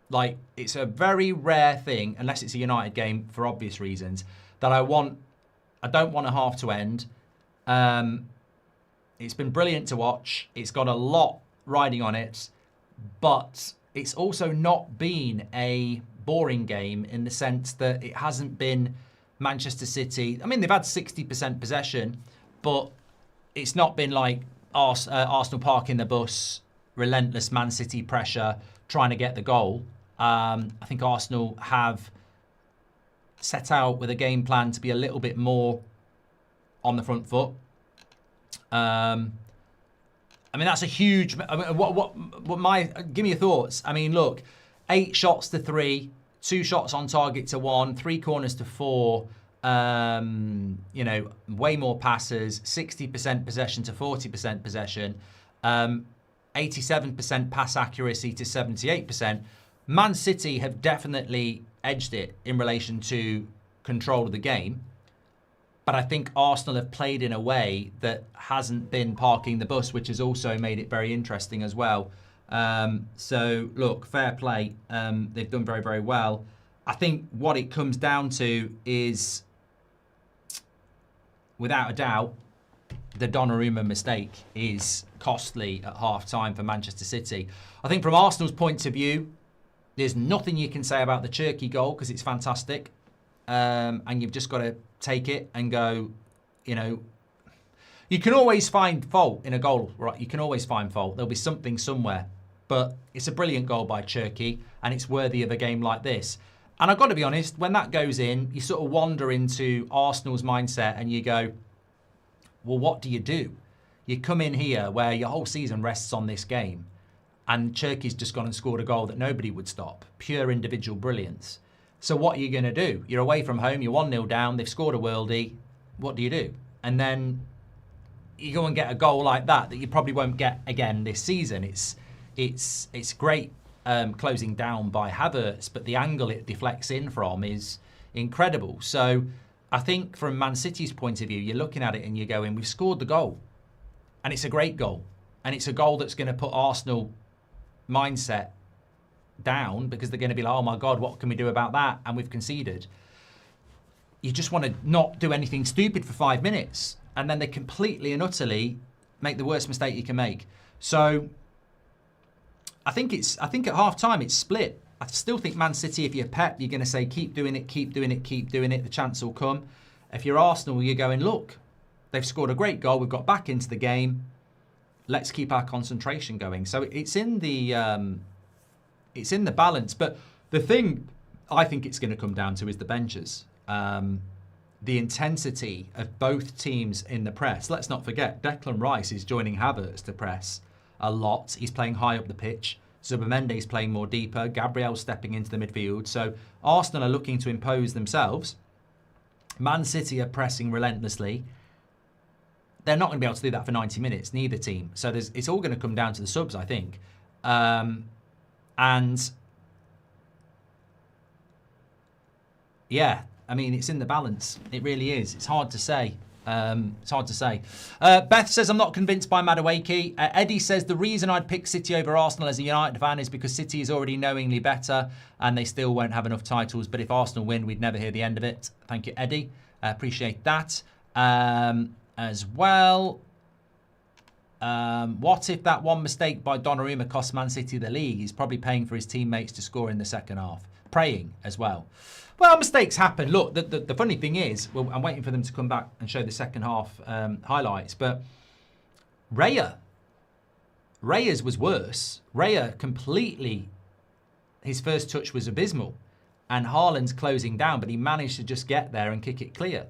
Like, it's a very rare thing, unless it's a United game for obvious reasons, that I don't want a half to end. It's been brilliant to watch. It's got a lot riding on it, but it's also not been a boring game in the sense that it hasn't been Manchester City. I mean, they've had 60% possession, but it's not been like Arsenal parking the bus, relentless Man City pressure, trying to get the goal. I think Arsenal have set out with a game plan to be a little bit more on the front foot. I mean, that's a huge. I mean, give me your thoughts. I mean, look, 8 shots to 3, 2 shots on target to 1, 3 corners to 4. You know, way more passes, 60% possession to 40% possession, 87% pass accuracy to 78%. Man City have definitely edged it in relation to control of the game. But I think Arsenal have played in a way that hasn't been parking the bus, which has also made it very interesting as well. So, look, fair play. They've done very, very well. I think what it comes down to is, without a doubt, the Donnarumma mistake is costly at half-time for Manchester City. I think from Arsenal's point of view, there's nothing you can say about the Cherki goal because it's fantastic. And you've just got to take it and go, you know, you can always find fault in a goal, right? You can always find fault. There'll be something somewhere. But it's a brilliant goal by Cherki, and it's worthy of a game like this. And I've got to be honest, when that goes in, you sort of wander into Arsenal's mindset and you go, well, what do? You come in here where your whole season rests on this game, and Turkey's just gone and scored a goal that nobody would stop. Pure individual brilliance. So what are you going to do? You're away from home, you're 1-0 down, they've scored a worldie. What do you do? And then you go and get a goal like that you probably won't get again this season. It's great closing down by Havertz, but the angle it deflects in from is incredible. So I think from Man City's point of view, you're looking at it and you're going, we've scored the goal. And it's a great goal. And it's a goal that's going to put Arsenal mindset down, because they're going to be like, oh my God, what can we do about that? And we've conceded. You just want to not do anything stupid for 5 minutes. And then they completely and utterly make the worst mistake you can make. So I think at half time it's split. I still think Man City, if you're Pep, you're going to say, keep doing it, keep doing it, keep doing it. The chance will come. If you're Arsenal, you're going, look, they've scored a great goal. We've got back into the game. Let's keep our concentration going. So it's in the balance. But the thing I think it's going to come down to is the benches. The intensity of both teams in the press. Let's not forget, Declan Rice is joining Havertz to press a lot. He's playing high up the pitch. Zubimendi's playing more deeper. Gabriel's stepping into the midfield. So Arsenal are looking to impose themselves. Man City are pressing relentlessly. They're not going to be able to do that for 90 minutes, neither team. So it's all going to come down to the subs, I think. And yeah, I mean, it's in the balance. It really is. It's hard to say. Beth says, I'm not convinced by Madueke. Eddie says, the reason I'd pick City over Arsenal as a United fan is because City is already knowingly better and they still won't have enough titles. But if Arsenal win, we'd never hear the end of it. Thank you, Eddie. Appreciate that. As well, what if that one mistake by Donnarumma cost Man City the league? He's probably paying for his teammates to score in the second half. Praying as well. Well, mistakes happen. Look, the funny thing is, well, I'm waiting for them to come back and show the second half highlights, but Raya was worse. Raya completely, his first touch was abysmal, and Haaland's closing down, but he managed to just get there and kick it clear.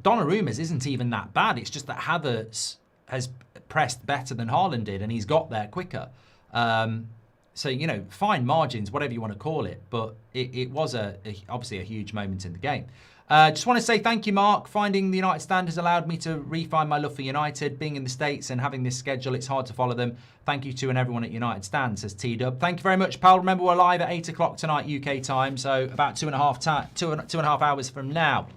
Donnarumma's isn't even that bad. It's just that Havertz has pressed better than Haaland did, and he's got there quicker. So, you know, fine margins, whatever you want to call it, but it was obviously a huge moment in the game. Just want to say thank you, Mark. Finding the United stand has allowed me to refine my love for United. Being in the States and having this schedule, it's hard to follow them. Thank you to everyone at United stand, says T-Dub. Thank you very much, pal. Remember, we're live at 8 o'clock tonight, UK time, so about two and a half hours from now.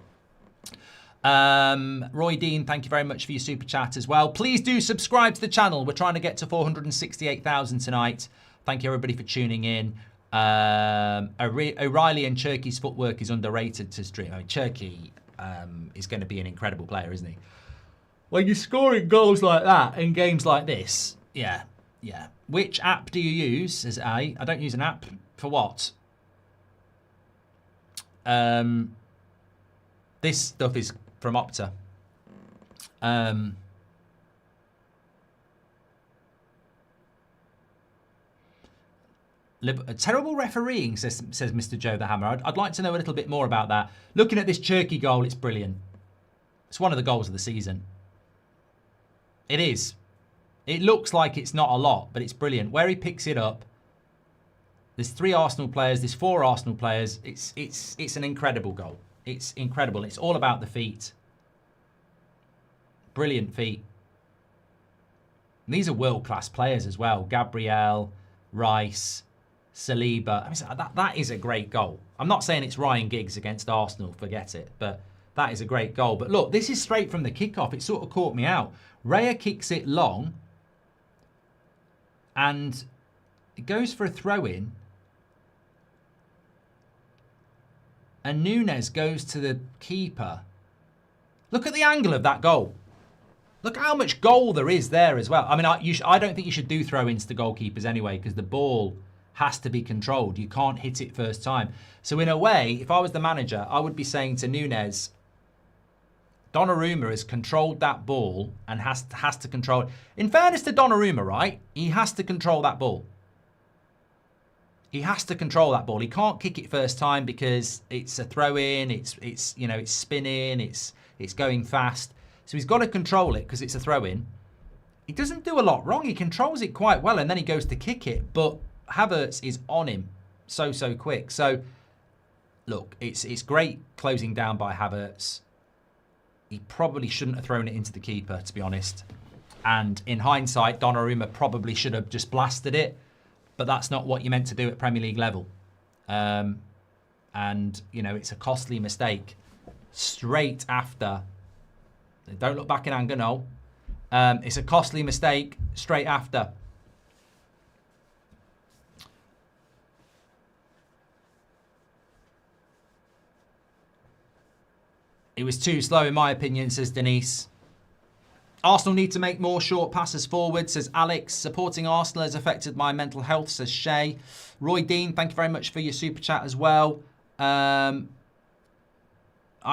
Roy Dean, thank you very much for your super chat as well. Please do subscribe to the channel. We're trying to get to 468,000 tonight. Thank you, everybody, for tuning in. O'Reilly and Cherky's footwork is underrated to stream. I mean, Cherky is going to be an incredible player, isn't he? When you're scoring goals like that in games like this, yeah. Which app do you use? Says A. I don't use an app. For what? This stuff is from Opta. Terrible refereeing, says Mr. Joe the Hammer. I'd like to know a little bit more about that. Looking at this Cherky goal, it's brilliant. It's one of the goals of the season. It is. It looks like it's not a lot, but it's brilliant. Where he picks it up, there's 3 Arsenal players, there's 4 Arsenal players. It's an incredible goal. It's incredible. It's all about the feet. Brilliant feet. And these are world-class players as well. Gabriel, Rice, Saliba. I mean, that is a great goal. I'm not saying it's Ryan Giggs against Arsenal, forget it, but that is a great goal. But look, this is straight from the kickoff. It sort of caught me out. Raya kicks it long, and it goes for a throw-in, and Núñez goes to the keeper. Look at the angle of that goal. Look how much goal there is there as well. I mean, I don't think you should do throw-ins to goalkeepers anyway, because the ball has to be controlled. You can't hit it first time. So in a way, if I was the manager, I would be saying to Núñez, Donnarumma has controlled that ball and has to control it. In fairness to Donnarumma, right? He has to control that ball. He has to control that ball. He can't kick it first time because it's a throw-in. It's you know, it's spinning. It's going fast. So he's got to control it because it's a throw-in. he doesn't do a lot wrong. He controls it quite well, and then he goes to kick it. But Havertz is on him so quick. So, look, it's great closing down by Havertz. He probably shouldn't have thrown it into the keeper, to be honest. And in hindsight, Donnarumma probably should have just blasted it. But that's not what you're meant to do at Premier League level. And, you know, it's a costly mistake. Straight after. Don't look back in anger, no. It's a costly mistake straight after. It was too slow, in my opinion, says Denise. Arsenal need to make more short passes forward, says Alex. Supporting Arsenal has affected my mental health, says Shay. Roy Dean, thank you very much for your super chat as well. I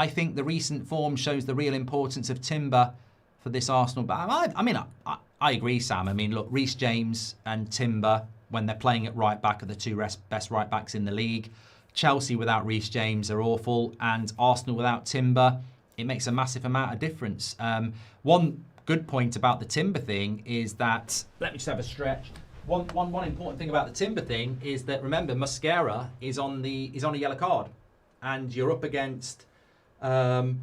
think the recent form shows the real importance of Timber for this Arsenal. But I agree, Sam. I mean, look, Reece James and Timber, when they're playing at right back, are the two best right backs in the league. Chelsea without Reece James are awful, and Arsenal without Timber, it makes a massive amount of difference. One good point about the Timber thing is that, let me just have a stretch. One important thing about the Timber thing is that, remember, Mosquera is on a yellow card, and you're up against Doku.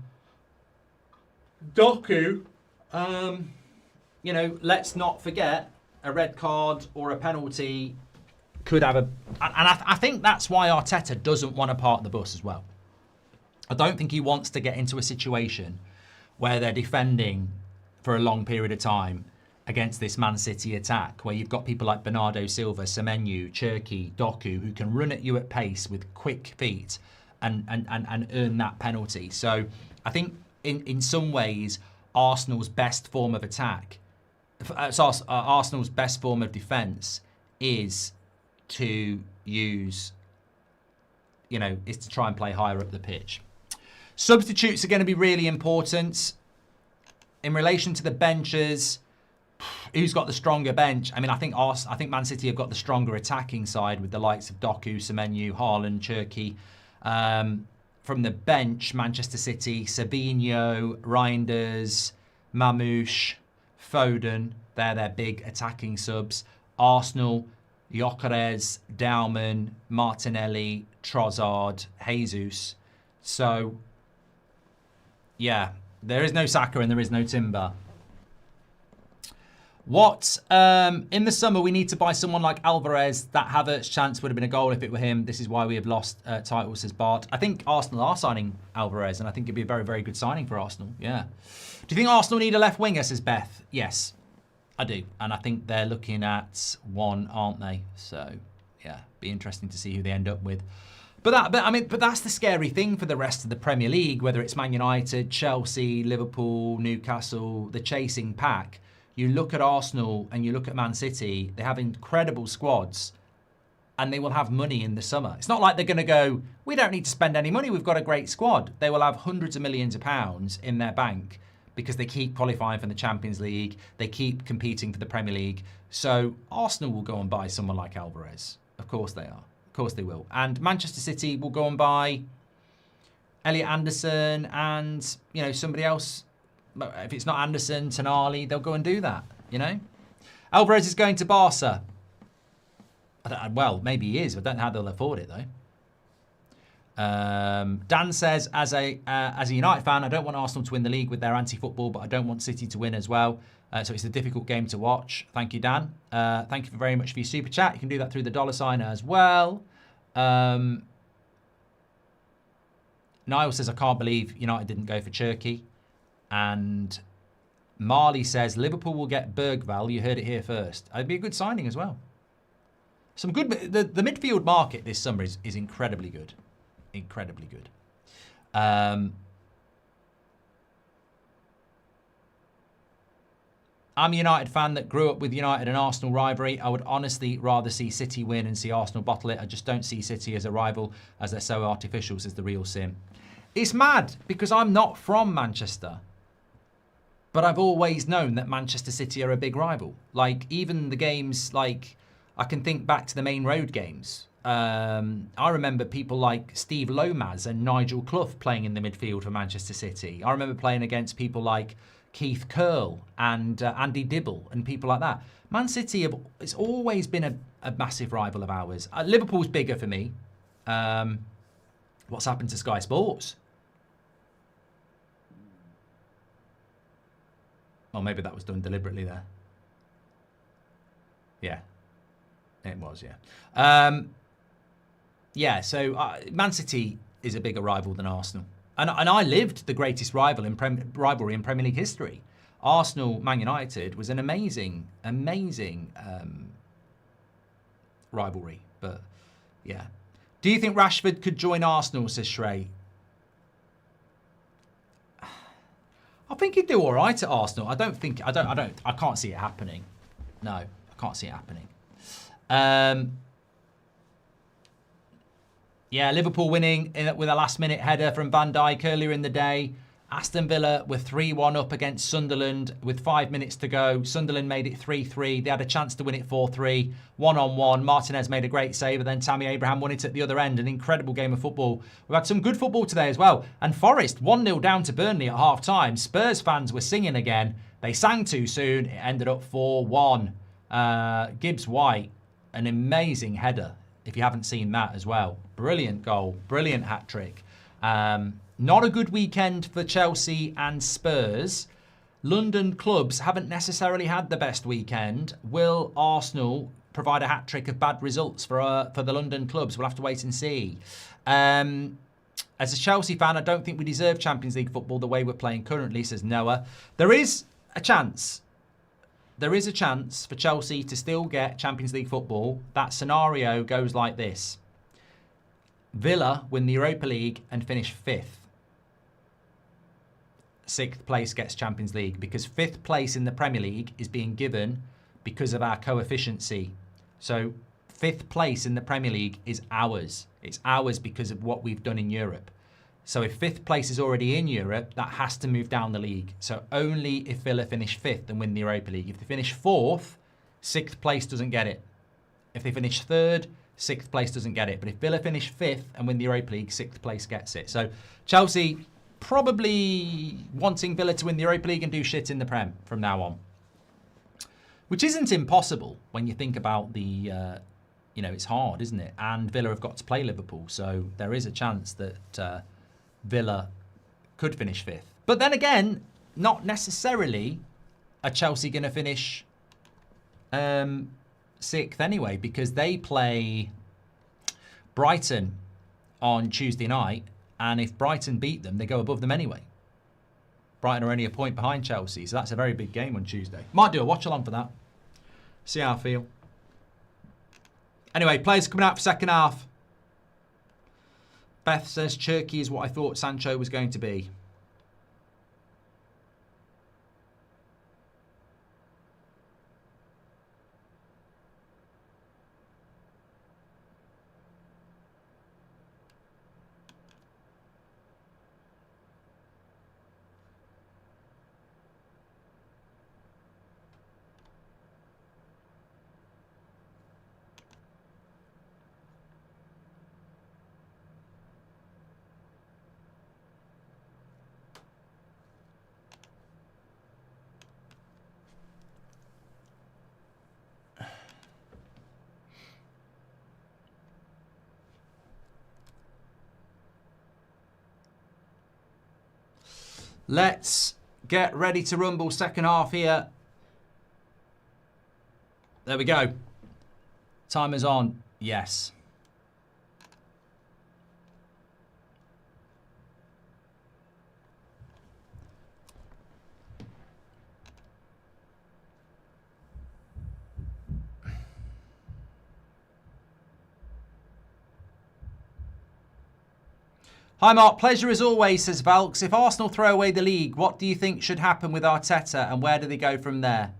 You know, let's not forget a red card or a penalty could have a... And I think that's why Arteta doesn't want to park the bus as well. I don't think he wants to get into a situation where they're defending for a long period of time against this Man City attack, where you've got people like Bernardo Silva, Semenyo, Cherki, Doku, who can run at you at pace with quick feet and earn that penalty. So I think in some ways, Arsenal's best form of attack, Arsenal's best form of defence is to use, you know, is to try and play higher up the pitch. Substitutes are going to be really important. In relation to the benches, who's got the stronger bench? I mean, I think Man City have got the stronger attacking side with the likes of Doku, Semenyo, Haaland, Cherki. From the bench, Manchester City, Sabinho, Reinders, Mamouche, Foden. They're their big attacking subs. Arsenal, Gyökeres, Dauman, Martinelli, Trossard, Jesus. So, yeah, there is no Saka and there is no Timber. What, in the summer, we need to buy someone like Alvarez. That Havertz chance would have been a goal if it were him. This is why we have lost titles, says Bart. I think Arsenal are signing Alvarez, and I think it'd be a very, very good signing for Arsenal. Yeah. Do you think Arsenal need a left winger, says Beth? Yes, I do. And I think they're looking at one, aren't they? So, yeah, be interesting to see who they end up with. But that's the scary thing for the rest of the Premier League, whether it's Man United, Chelsea, Liverpool, Newcastle, the chasing pack. You look at Arsenal and you look at Man City, they have incredible squads and they will have money in the summer. It's not like they're going to go, we don't need to spend any money, we've got a great squad. They will have hundreds of millions of pounds in their bank because they keep qualifying for the Champions League, they keep competing for the Premier League. So Arsenal will go and buy someone like Alvarez. Of course they are. Of course they will. And Manchester City will go and buy Elliot Anderson and, you know, somebody else. If it's not Anderson, Tonali, they'll go and do that, you know? Alvarez is going to Barca. Well, maybe he is. I don't know how they'll afford it, though. Dan says, as a United fan, I don't want Arsenal to win the league with their anti-football, but I don't want City to win as well. So it's a difficult game to watch. Thank you, Dan. Thank you very much for your super chat. You can do that through the $sign as well. Niall says, I can't believe United didn't go for Cherki. And Marley says, Liverpool will get Bergvall. You heard it here first. It'd be a good signing as well. Some good. The midfield market this summer is incredibly good. Incredibly good. I'm a United fan that grew up with United and Arsenal rivalry. I would honestly rather see City win and see Arsenal bottle it. I just don't see City as a rival as they're so artificial, says the real Sim. It's mad because I'm not from Manchester. But I've always known that Manchester City are a big rival. Like, even the games, like, I can think back to the main road games. I remember people like Steve Lomas and Nigel Clough playing in the midfield for Manchester City. I remember playing against people like Keith Curle and Andy Dibble and people like that. Man City, it's always been a massive rival of ours. Liverpool's bigger for me. What's happened to Sky Sports? Or maybe that was done deliberately there. Yeah, it was, yeah. Yeah, so Man City is a bigger rival than Arsenal. And I lived the greatest rivalry in Premier League history. Arsenal, Man United was an amazing rivalry. But, yeah. Do you think Rashford could join Arsenal, says Shrey? I think he'd do all right at Arsenal. I can't see it happening. No, I can't see it happening. Yeah, Liverpool winning with a last-minute header from Van Dijk earlier in the day. Aston Villa were 3-1 up against Sunderland with 5 minutes to go. Sunderland made it 3-3. They had a chance to win it 4-3. 1-on-1. Martinez made a great save, and then Tammy Abraham won it at the other end. An incredible game of football. We've had some good football today as well. And Forest 1-0 down to Burnley at half-time. Spurs fans were singing again. They sang too soon. It ended up 4-1. Gibbs White, an amazing header, if you haven't seen that as well. Brilliant goal. Brilliant hat-trick. Not a good weekend for Chelsea and Spurs. London clubs haven't necessarily had the best weekend. Will Arsenal provide a hat-trick of bad results for the London clubs? We'll have to wait and see. As a Chelsea fan, I don't think we deserve Champions League football the way we're playing currently, says Noah. There is a chance. There is a chance for Chelsea to still get Champions League football. That scenario goes like this. Villa win the Europa League and finish 5th. 6th place gets Champions League, because 5th place in the Premier League is being given because of our coefficiency. So 5th place in the Premier League is ours. It's ours because of what we've done in Europe. So if 5th place is already in Europe, that has to move down the league. So only if Villa finish 5th and win the Europa League. If they finish 4th, 6th place doesn't get it. If they finish 3rd, 6th place doesn't get it. But if Villa finish 5th and win the Europa League, 6th place gets it. So Chelsea probably wanting Villa to win the Europa League and do shit in the Prem from now on. Which isn't impossible when you think about the, it's hard, isn't it? And Villa have got to play Liverpool. So there is a chance that Villa could finish 5th. But then again, not necessarily are Chelsea going to finish 6th anyway, because they play Brighton on Tuesday night. And if Brighton beat them, they go above them anyway. Brighton are only a point behind Chelsea, so that's a very big game on Tuesday. Might do a watch-along for that. See how I feel. Anyway, players coming out for second half. Beth says Cherky is what I thought Sancho was going to be. Let's get ready to rumble second half here. There we go. Timer's on. Yes. Hi Mark, pleasure as always, says Valks. If Arsenal throw away the league, what do you think should happen with Arteta and where do they go from there?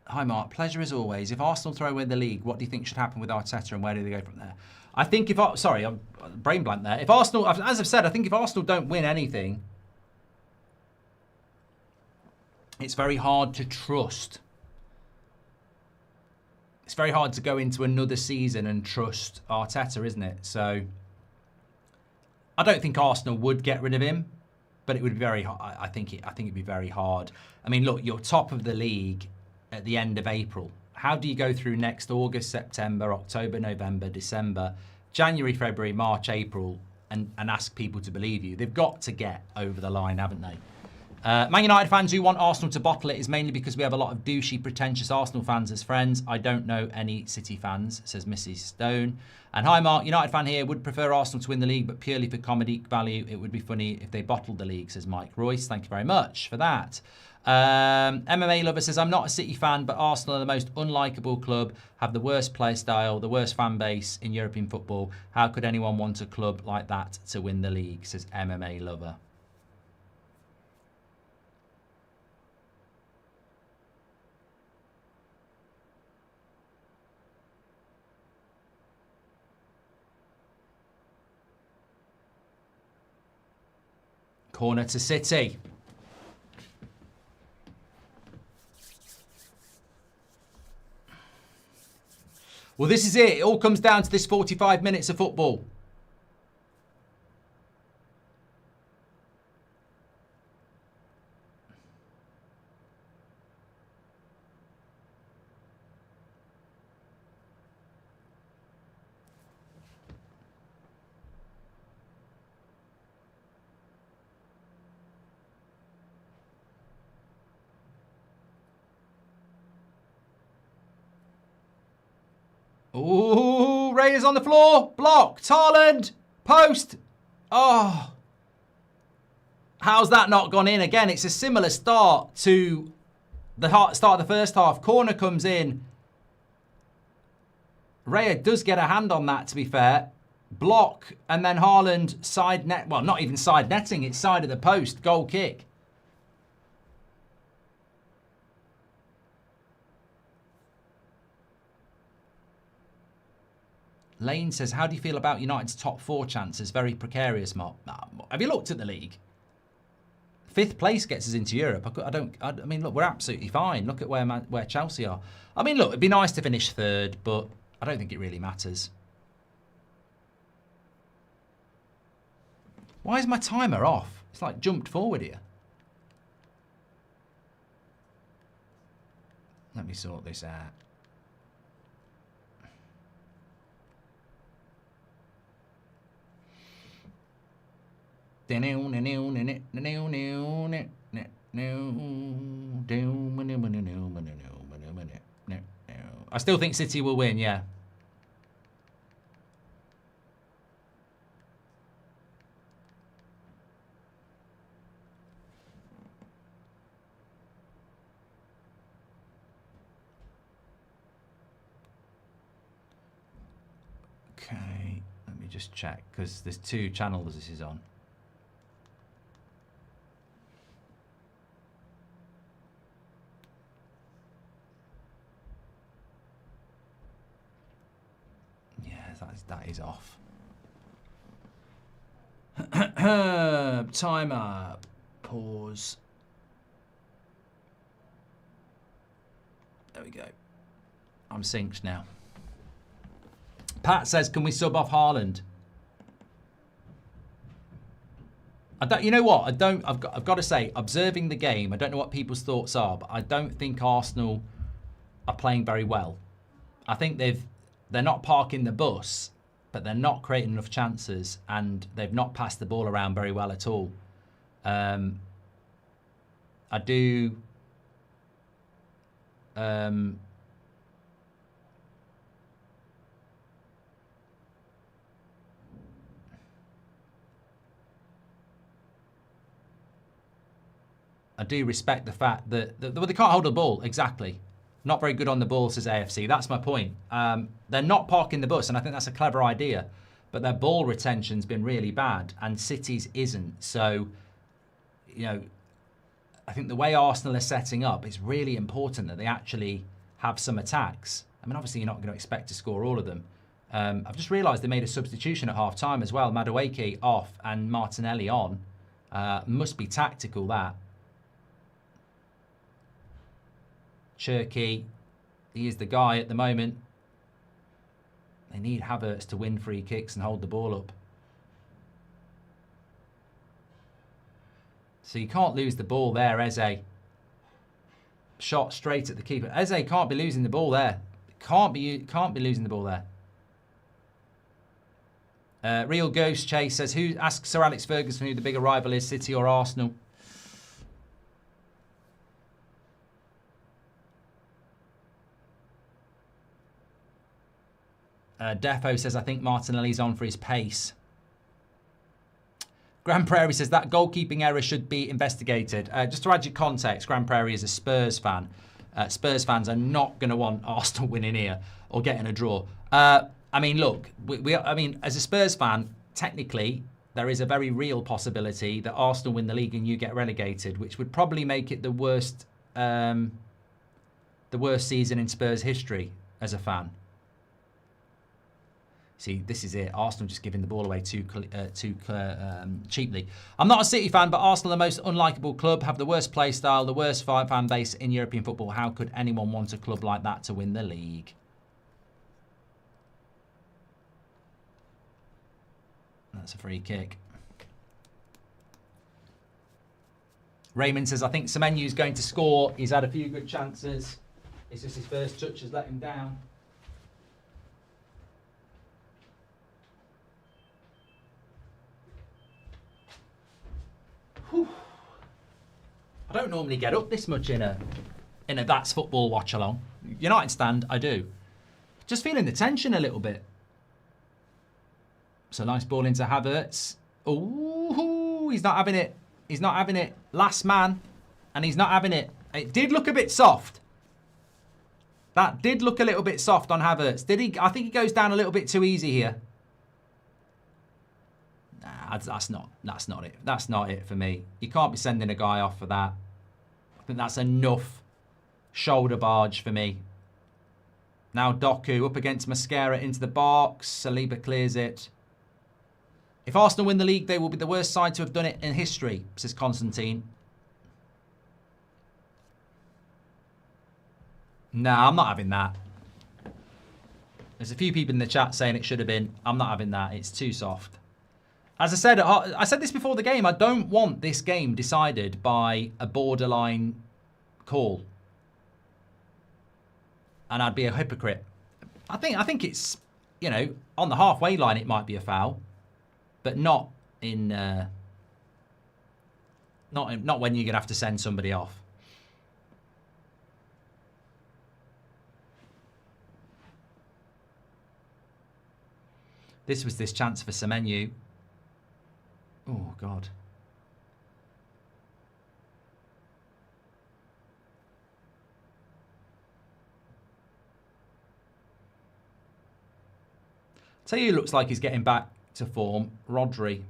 Hi Mark, pleasure as always. If Arsenal throw away the league, what do you think should happen with Arteta and where do they go from there? I think if... Sorry, I'm brain blank there. If Arsenal... As I've said, I think if Arsenal don't win anything, it's very hard to trust it's very hard to go into another season and trust Arteta, isn't it? So I don't think Arsenal would get rid of him, but it would be very. I think it'd be very hard. I mean, look, you're top of the league at the end of April. How do you go through next August, September, October, November, December, January, February, March, April, and ask people to believe you? They've got to get over the line, haven't they? Man United fans who want Arsenal to bottle it is mainly because we have a lot of douchey, pretentious Arsenal fans as friends. I don't know any City fans, says Mrs. Stone. And hi Mark, United fan here, would prefer Arsenal to win the league, but purely for comedic value. It would be funny if they bottled the league, says Mike Royce. Thank you very much for that. MMA Lover says, I'm not a City fan, but Arsenal are the most unlikable club, have the worst play style, the worst fan base in European football. How could anyone want a club like that to win the league, says MMA Lover. Corner to City. Well, this is it. It all comes down to this 45 minutes of football. Ooh, Ray is on the floor. Blocked. Haaland. Post. Oh. How's that not gone in? Again, it's a similar start to the start of the first half. Corner comes in. Raya does get a hand on that, to be fair. Block, and then Haaland side net. Well, not even side netting. It's side of the post. Goal kick. Lane says, how do you feel about United's top 4 chances? Very precarious, Mark. Have you looked at the league? 5th place gets us into Europe. I mean, look, we're absolutely fine. Look at where Chelsea are. I mean, look, it'd be nice to finish 3rd, but I don't think it really matters. Why is my timer off? It's like jumped forward here. Let me sort this out. I still think City will win, yeah. Okay, let me just check, because there's 2 channels this is on. That is off. Timer. Pause. There we go. I'm synced now. Pat says, can we sub off Haaland? You know what? I've got to say, observing the game, I don't know what people's thoughts are, but I don't think Arsenal are playing very well. I think they're not parking the bus, but they're not creating enough chances, and they've not passed the ball around very well at all. I do respect the fact that they can't hold the ball, exactly. Not very good on the ball, says AFC. That's my point. They're not parking the bus, and I think that's a clever idea. But their ball retention's been really bad, and City's isn't. So, you know, I think the way Arsenal are setting up, it's really important that they actually have some attacks. I mean, obviously, you're not going to expect to score all of them. I've just realised they made a substitution at half-time as well. Madueke off and Martinelli on. Must be tactical, that. Cherky. He is the guy at the moment. They need Havertz to win free kicks and hold the ball up. So you can't lose the ball there, Eze. Shot straight at the keeper. Eze can't be losing the ball there. Can't be losing the ball there. Real Ghost Chase says, "Who asks Sir Alex Ferguson who the bigger rival is, City or Arsenal?" Defo says, "I think Martinelli's on for his pace." Grand Prairie says that goalkeeping error should be investigated. Just to add you context, Grand Prairie is a Spurs fan. Spurs fans are not going to want Arsenal winning here or getting a draw. I mean, look, I mean, as a Spurs fan, technically, there is a very real possibility that Arsenal win the league and you get relegated, which would probably make it the worst season in Spurs history as a fan. See, this is it. Arsenal just giving the ball away too cheaply. I'm not a City fan, but Arsenal, the most unlikable club, have the worst play style, the worst fan base in European football. How could anyone want a club like that to win the league? That's a free kick. Raymond says, "I think Semenyu's going to score. He's had a few good chances. It's just his first touch has let him down." Whew. I don't normally get up this much in a That's Football watch along. United stand, I do. Just feeling the tension a little bit. So nice ball into Havertz. Oh, he's not having it. He's not having it. Last man, and he's not having it. It did look a bit soft. That did look a little bit soft on Havertz. Did he? I think he goes down a little bit too easy here. Nah, that's not it. That's not it for me. You can't be sending a guy off for that. I think that's enough shoulder barge for me. Now Doku up against Mascara into the box. Saliba clears it. If Arsenal win the league, they will be the worst side to have done it in history, says Constantine. Nah, I'm not having that. There's a few people in the chat saying it should have been. I'm not having that. It's too soft. As I said this before the game, I don't want this game decided by a borderline call. And I'd be a hypocrite. I think it's, you know, on the halfway line it might be a foul. But not in not when you're gonna have to send somebody off. This was this chance for Semenyo. Oh God. Tell you, looks like he's getting back to form. Rodri.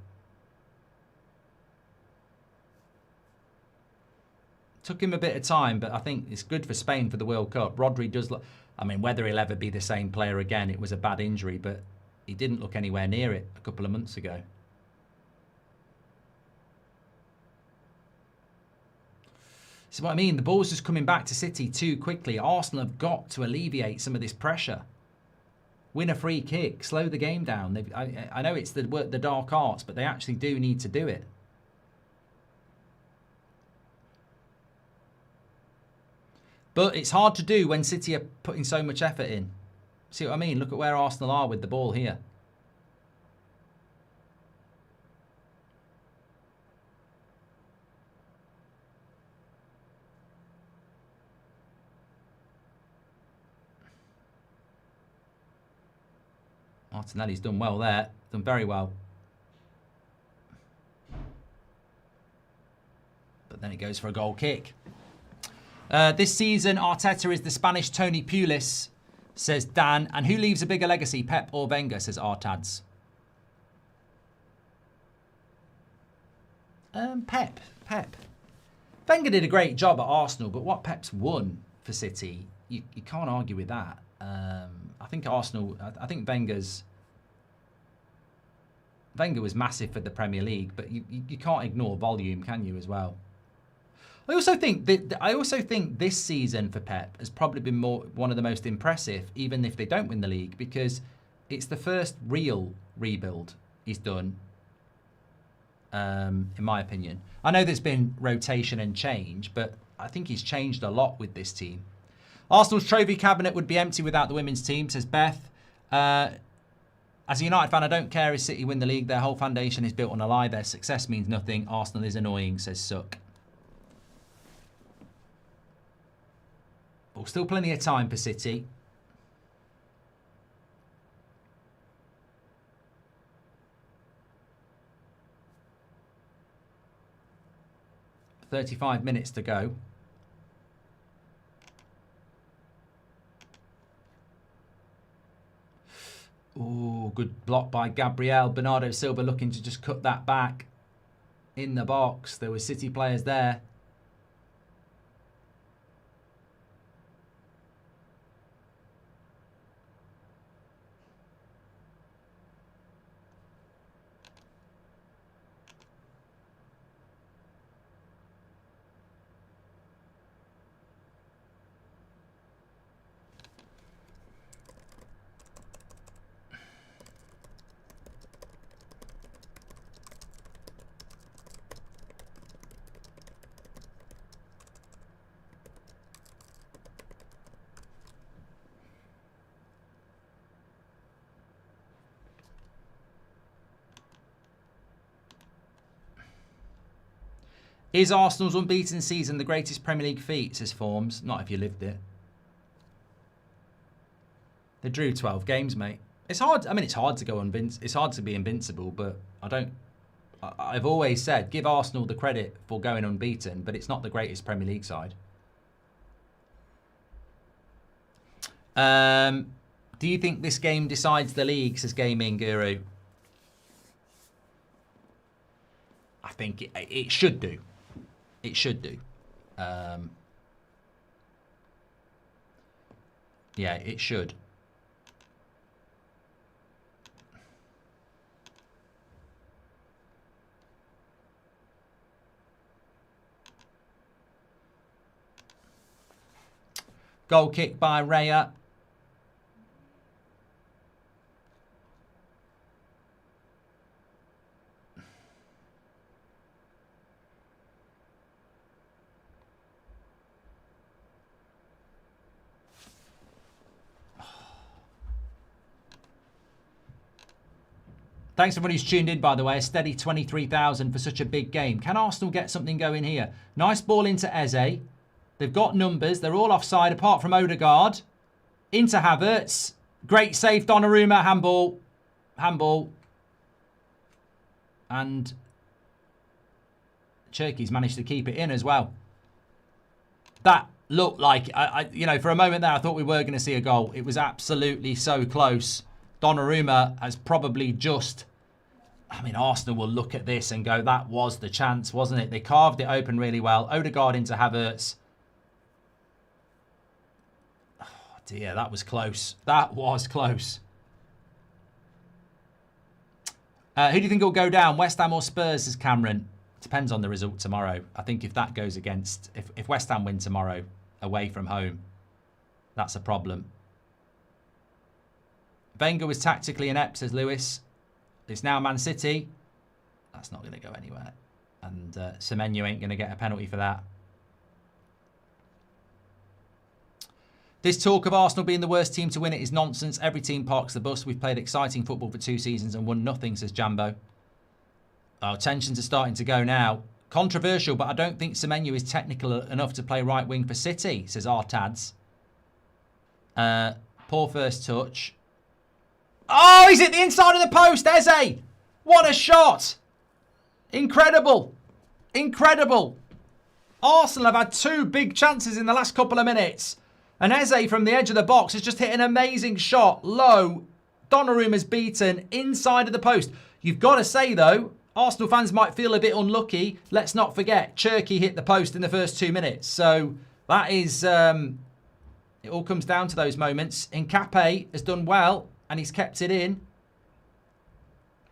Took him a bit of time, but I think it's good for Spain for the World Cup. Rodri does look... I mean, whether he'll ever be the same player again, it was a bad injury, but he didn't look anywhere near it a couple of months ago. So what I mean, the ball's just coming back to City too quickly. Arsenal have got to alleviate some of this pressure. Win a free kick, slow the game down. I know it's the dark arts, but they actually do need to do it. But it's hard to do when City are putting so much effort in. See what I mean? Look at where Arsenal are with the ball here. Martinelli's done well there. Done very well. But then it goes for a goal kick. This season, Arteta is the Spanish Tony Pulis, says Dan. And who leaves a bigger legacy, Pep or Wenger, says Artads. Pep. Wenger did a great job at Arsenal, but what Pep's won for City, you can't argue with that. I think Arsenal, I think Wenger was massive for the Premier League, but you can't ignore volume, can you, as well? I also think this season for Pep has probably been one of the most impressive, even if they don't win the league, because it's the first real rebuild he's done, in my opinion. I know there's been rotation and change, but I think he's changed a lot with this team. Arsenal's trophy cabinet would be empty without the women's team, says Beth. As a United fan, I don't care if City win the league. Their whole foundation is built on a lie. Their success means nothing. Arsenal is annoying, says Suck. But still plenty of time for City. "35 minutes to go." Oh, good block by Gabriel. Bernardo Silva looking to just cut that back in the box. There were City players there. Is Arsenal's unbeaten season the greatest Premier League feat, says Forms? Not if you lived it. They drew 12 games, mate. It's hard. I mean, it's hard to go it's hard to be invincible, but I've always said, give Arsenal the credit for going unbeaten, but it's not the greatest Premier League side. Do you think this game decides the league, says Gaming Guru? I think it should do. It should do. Yeah, it should. Goal kick by Raya. Thanks everyone who's tuned in, by the way. A steady 23,000 for such a big game. Can Arsenal get something going here? Nice ball into Eze. They've got numbers. They're all offside apart from Odegaard. Into Havertz. Great save, Donnarumma. Handball. Handball. And Cherky's managed to keep it in as well. That looked like, you know, for a moment there, I thought we were going to see a goal. It was absolutely so close. Donnarumma has probably just... I mean, Arsenal will look at this and go, that was the chance, wasn't it? They carved it open really well. Odegaard into Havertz. Oh, dear, that was close. That was close. Who do you think will go down? West Ham or Spurs, says Cameron? Depends on the result tomorrow. I think if that goes against... If West Ham win tomorrow away from home, that's a problem. Wenger was tactically inept, says Lewis. It's now Man City. That's not going to go anywhere. And Semenyo ain't going to get a penalty for that. This talk of Arsenal being the worst team to win it is nonsense. Every team parks the bus. We've played exciting football for 2 seasons and won nothing, says Jambo. Oh, tensions are starting to go now. Controversial, but I don't think Semenyo is technical enough to play right wing for City, says Artads. Poor first touch. Oh, he's at the inside of the post, Eze. What a shot. Incredible. Incredible. Arsenal have had 2 big chances in the last couple of minutes. And Eze from the edge of the box has just hit an amazing shot. Low. Donnarumma's beaten inside of the post. You've got to say, though, Arsenal fans might feel a bit unlucky. Let's not forget, Cherky hit the post in the first 2 minutes. So that is... it all comes down to those moments. Nkapé has done well. And he's kept it in.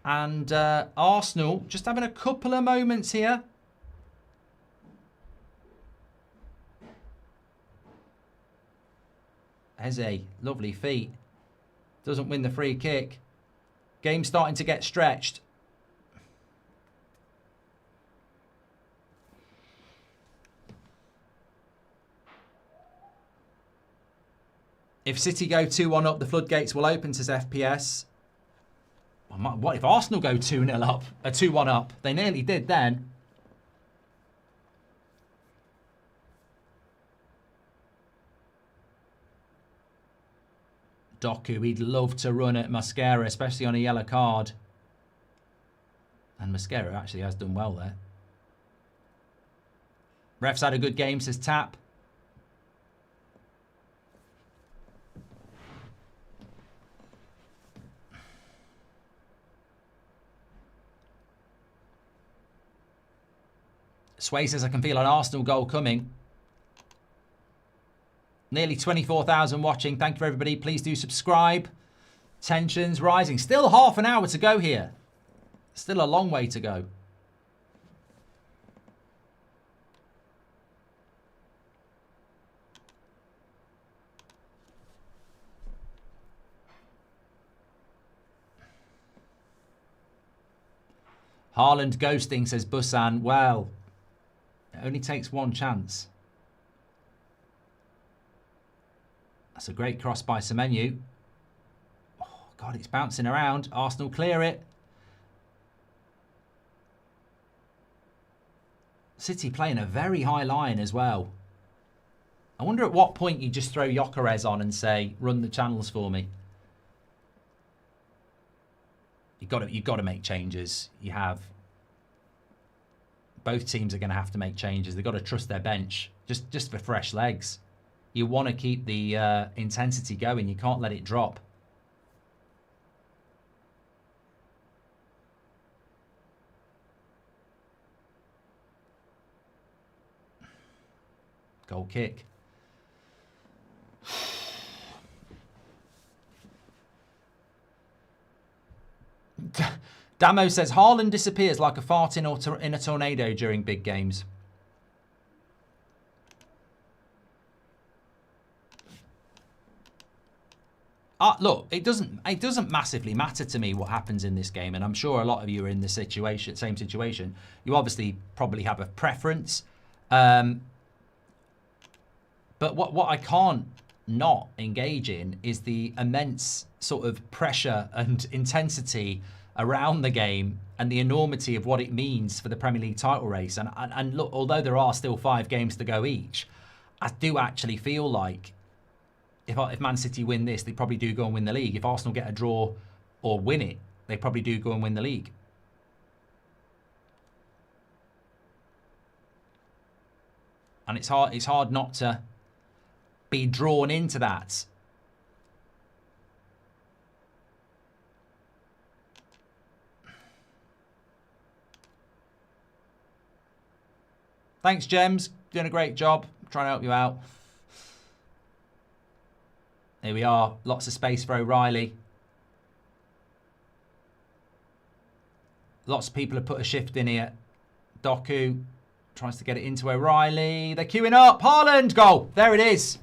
And Arsenal just having a couple of moments here. Eze, lovely feet. Doesn't win the free kick. Game's starting to get stretched. If City go 2-1 up, the floodgates will open, says FPS. What if Arsenal go 2-0 up? 2-1 up. They nearly did then. Doku, he'd love to run at Mascara, especially on a yellow card. And Mascara actually has done well there. Ref's had a good game, says Tap. Sway says, I can feel an Arsenal goal coming. Nearly 24,000 watching. Thank you for everybody. Please do subscribe. Tensions rising. Still half an hour to go here. Still a long way to go. Haaland ghosting, says Busan. Well, it only takes one chance. That's a great cross by Semenyo. Oh, God, it's bouncing around. Arsenal clear it. City playing a very high line as well. I wonder at what point you just throw Gyökeres on and say, run the channels for me. You've got to make changes. You have. Both teams are going to have to make changes. They've got to trust their bench just for fresh legs. You want to keep the intensity going. You can't let it drop. Goal kick. Damo says, Haaland disappears like a fart in a tornado during big games. Look, it doesn't massively matter to me what happens in this game, and I'm sure a lot of you are in the same situation. You obviously probably have a preference, but what I can't not engage in is the immense sort of pressure and intensity around the game and the enormity of what it means for the Premier League title race. And look, although there are still 5 games to go each, I do actually feel like if Man City win this, they probably do go and win the league. If Arsenal get a draw or win it, they probably do go and win the league. And it's hard not to be drawn into that. Thanks, Gems. Doing a great job. Trying to help you out. Here we are. Lots of space for O'Reilly. Lots of people have put a shift in here. Doku tries to get it into O'Reilly. They're queuing up. Haaland goal. There it is.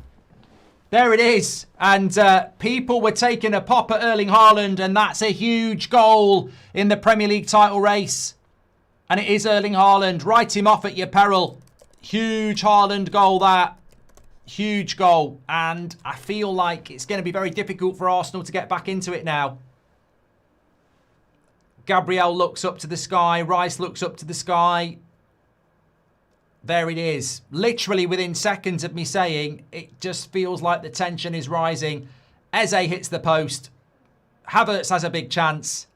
There it is. And people were taking a pop at Erling Haaland, and that's a huge goal in the Premier League title race. And it is Erling Haaland. Write him off at your peril. Huge Haaland goal, that. Huge goal. And I feel like it's going to be very difficult for Arsenal to get back into it now. Gabriel looks up to the sky. Rice looks up to the sky. There it is. Literally within seconds of me saying, it just feels like the tension is rising. Eze hits the post. Havertz has a big chance.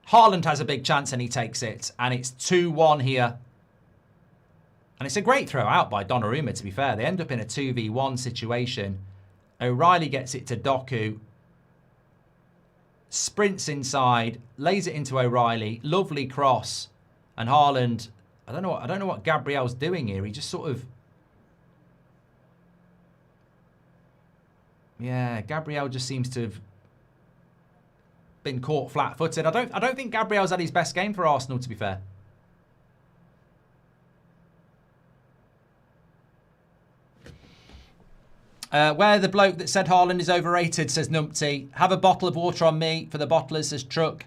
Haaland has a big chance and he takes it. And it's 2-1 here. And it's a great throw out by Donnarumma, to be fair. They end up in a 2v1 situation. O'Reilly gets it to Doku. Sprints inside. Lays it into O'Reilly. Lovely cross. And Haaland, I don't know what Gabriel's doing here. He just sort of... Yeah, Gabriel just seems to have been caught flat-footed. I don't think Gabriel's had his best game for Arsenal, to be fair. Where the bloke that said Haaland is overrated, says Numpty. Have a bottle of water on me for the bottlers, says Truck.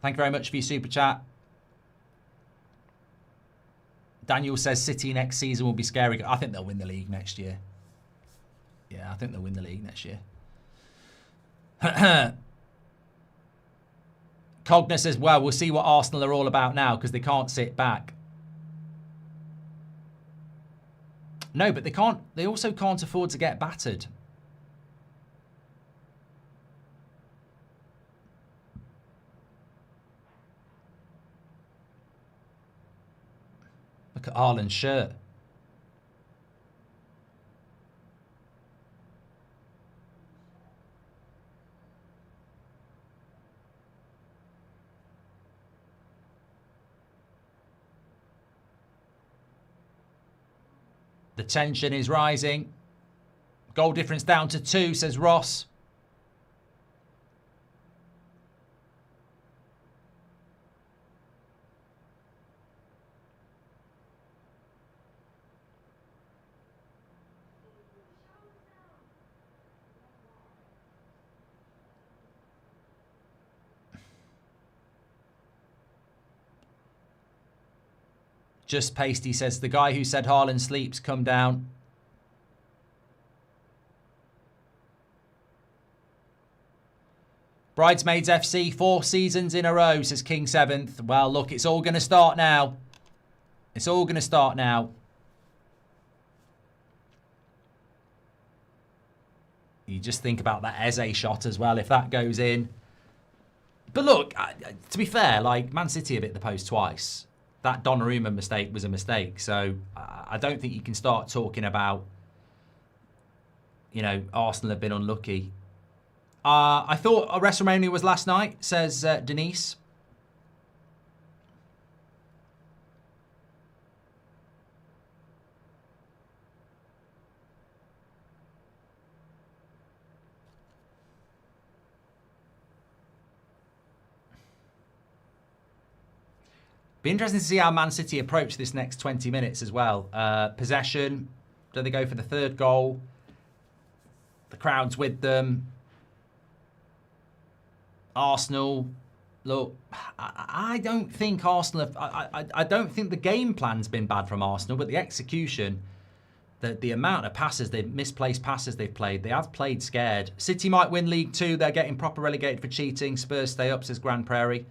Thank you very much for your super chat. Daniel says City next season will be scary. I think they'll win the league next year. Yeah, I think they'll win the league next year. Cogner says, well, we'll see what Arsenal are all about now because they can't sit back. No, but they can't. They also can't afford to get battered. Look at Haaland's shirt. The tension is rising. Goal difference down to 2, says Ross. Just Pasty says, the guy who said Haaland sleeps, come down. Bridesmaids FC, 4 seasons in a row, says King 7th. Well, look, it's all going to start now. It's all going to start now. You just think about that Eze shot as well, if that goes in. But look, to be fair, like, Man City have hit the post twice. That Donnarumma mistake was a mistake. So I don't think you can start talking about, you know, Arsenal have been unlucky. I thought WrestleMania was last night, says Denise. Be interesting to see how Man City approach this next 20 minutes as well. Possession. Do they go for the third goal? The crowd's with them. Arsenal. Look, I don't think Arsenal have, I don't think the game plan's been bad from Arsenal, but the execution, the amount of passes, misplaced passes they've played, they have played scared. City might win League 2. They're getting proper relegated for cheating. Spurs stay up, says Grand Prairie.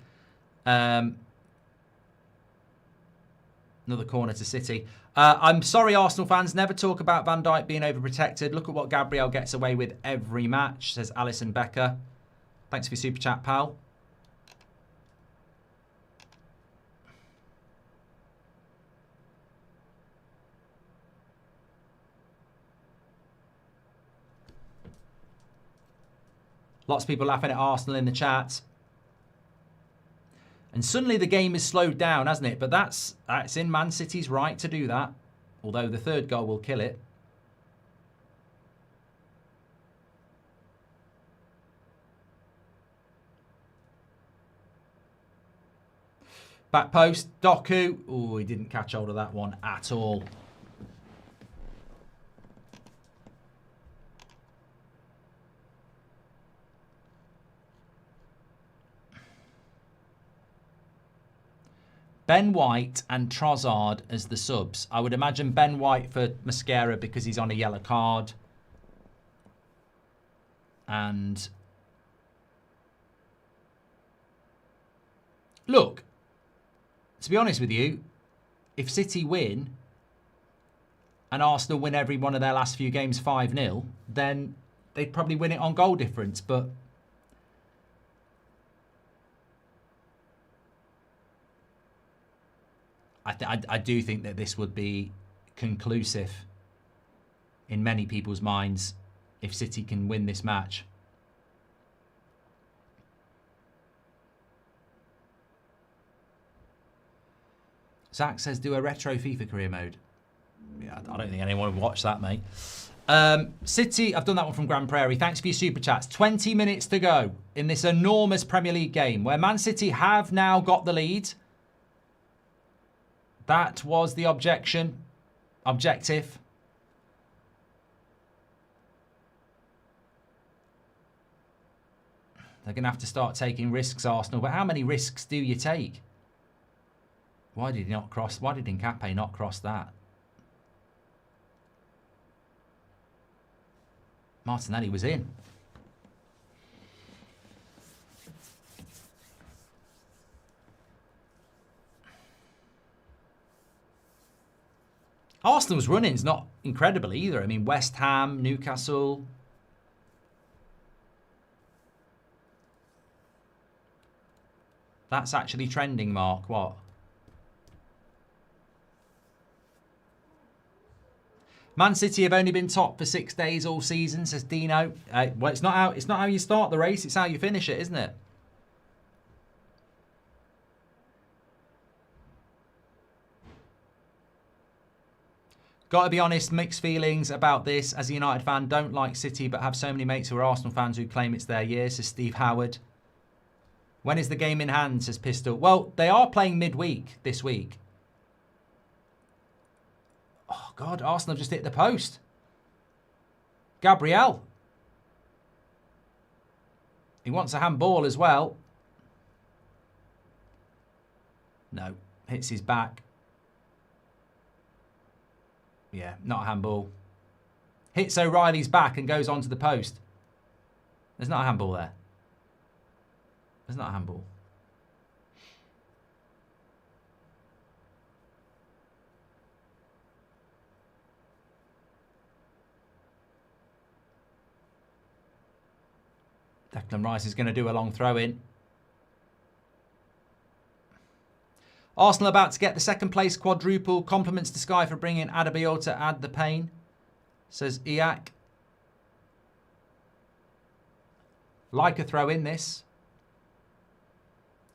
Another corner to City. I'm sorry, Arsenal fans. Never talk about Van Dijk being overprotected. Look at what Gabriel gets away with every match, says Alison Becker. Thanks for your super chat, pal. Lots of people laughing at Arsenal in the chat. And suddenly the game is slowed down, hasn't it? But that's in Man City's right to do that. Although the third goal will kill it. Back post, Doku. Oh, he didn't catch hold of that one at all. Ben White and Trossard as the subs. I would imagine Ben White for Mascara because he's on a yellow card. And look, to be honest with you, if City win and Arsenal win every one of their last few games 5-0, then they'd probably win it on goal difference. But I do think that this would be conclusive in many people's minds if City can win this match. Zach says, do a retro FIFA career mode. Yeah, I don't think anyone would watch that, mate. City, I've done that one from Grand Prairie. Thanks for your super chats. 20 minutes to go in this enormous Premier League game where Man City have now got the lead. That was the objective. They're going to have to start taking risks, Arsenal. But how many risks do you take? Why did he not cross? Why did Nkape not cross that? Martinelli was in. Arsenal's running's not incredible either. I mean, West Ham, Newcastle. That's actually trending, Mark. What? Man City have only been top for 6 days all season, says Dino. Well, it's not how you start the race, it's how you finish it, isn't it? Got to be honest, mixed feelings about this. As a United fan, don't like City, but have so many mates who are Arsenal fans who claim it's their year, says Steve Howard. When is the game in hand, says Pistol. Well, they are playing midweek this week. Oh, God, Arsenal just hit the post. Gabriel. He wants a handball as well. No, hits his back. Yeah, not a handball. Hits O'Reilly's back and goes onto the post. There's not a handball there. There's not a handball. Declan Rice is going to do a long throw in. Arsenal about to get the second place quadruple. Compliments to Sky for bringing Adebayor to add the pain, says Iak. Like a throw in this.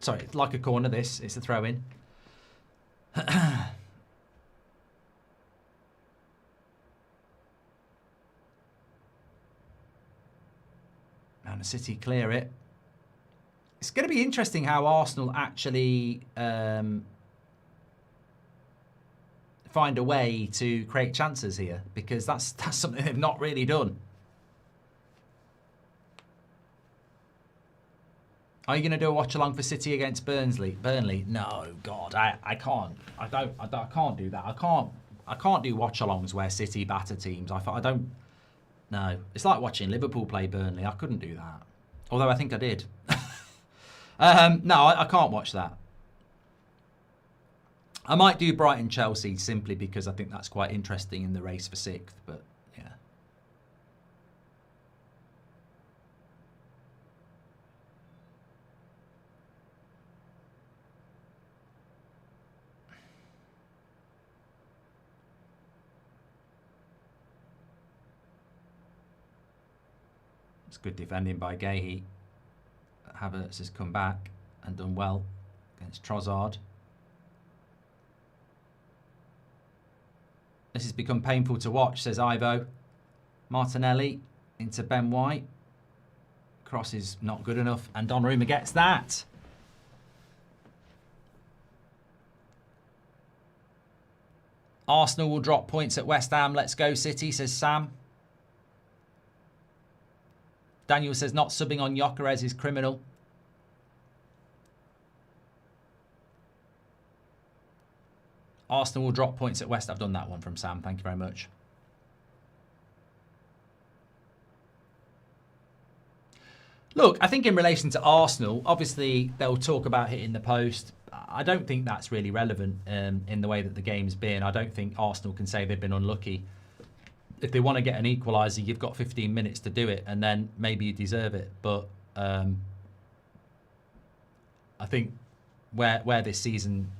Sorry, like a corner this. It's a throw in. Man City clear it. It's going to be interesting how Arsenal actually find a way to create chances here, because that's something they've not really done. Are you going to do a watch along for City against Burnley? No, God, I can't. I can't do that. I can't do watch alongs where City batter teams. I don't. No, it's like watching Liverpool play Burnley. I couldn't do that. Although I think I did. No, I can't watch that. I might do Brighton Chelsea simply because I think that's quite interesting in the race for 6th. But yeah. It's good defending by Gahey. Havertz has come back and done well against Trossard. This has become painful to watch, says Ivo. Martinelli into Ben White. Cross is not good enough, and Donnarumma gets that. Arsenal will drop points at West Ham. Let's go City, says Sam. Daniel says not subbing on Gyökeres is criminal. Arsenal will drop points at West. I've done that one from Sam. Thank you very much. Look, I think in relation to Arsenal, obviously they'll talk about hitting the post. I don't think that's really relevant in the way that the game's been. I don't think Arsenal can say they've been unlucky. If they want to get an equaliser, you've got 15 minutes to do it, and then maybe you deserve it. But I think where this season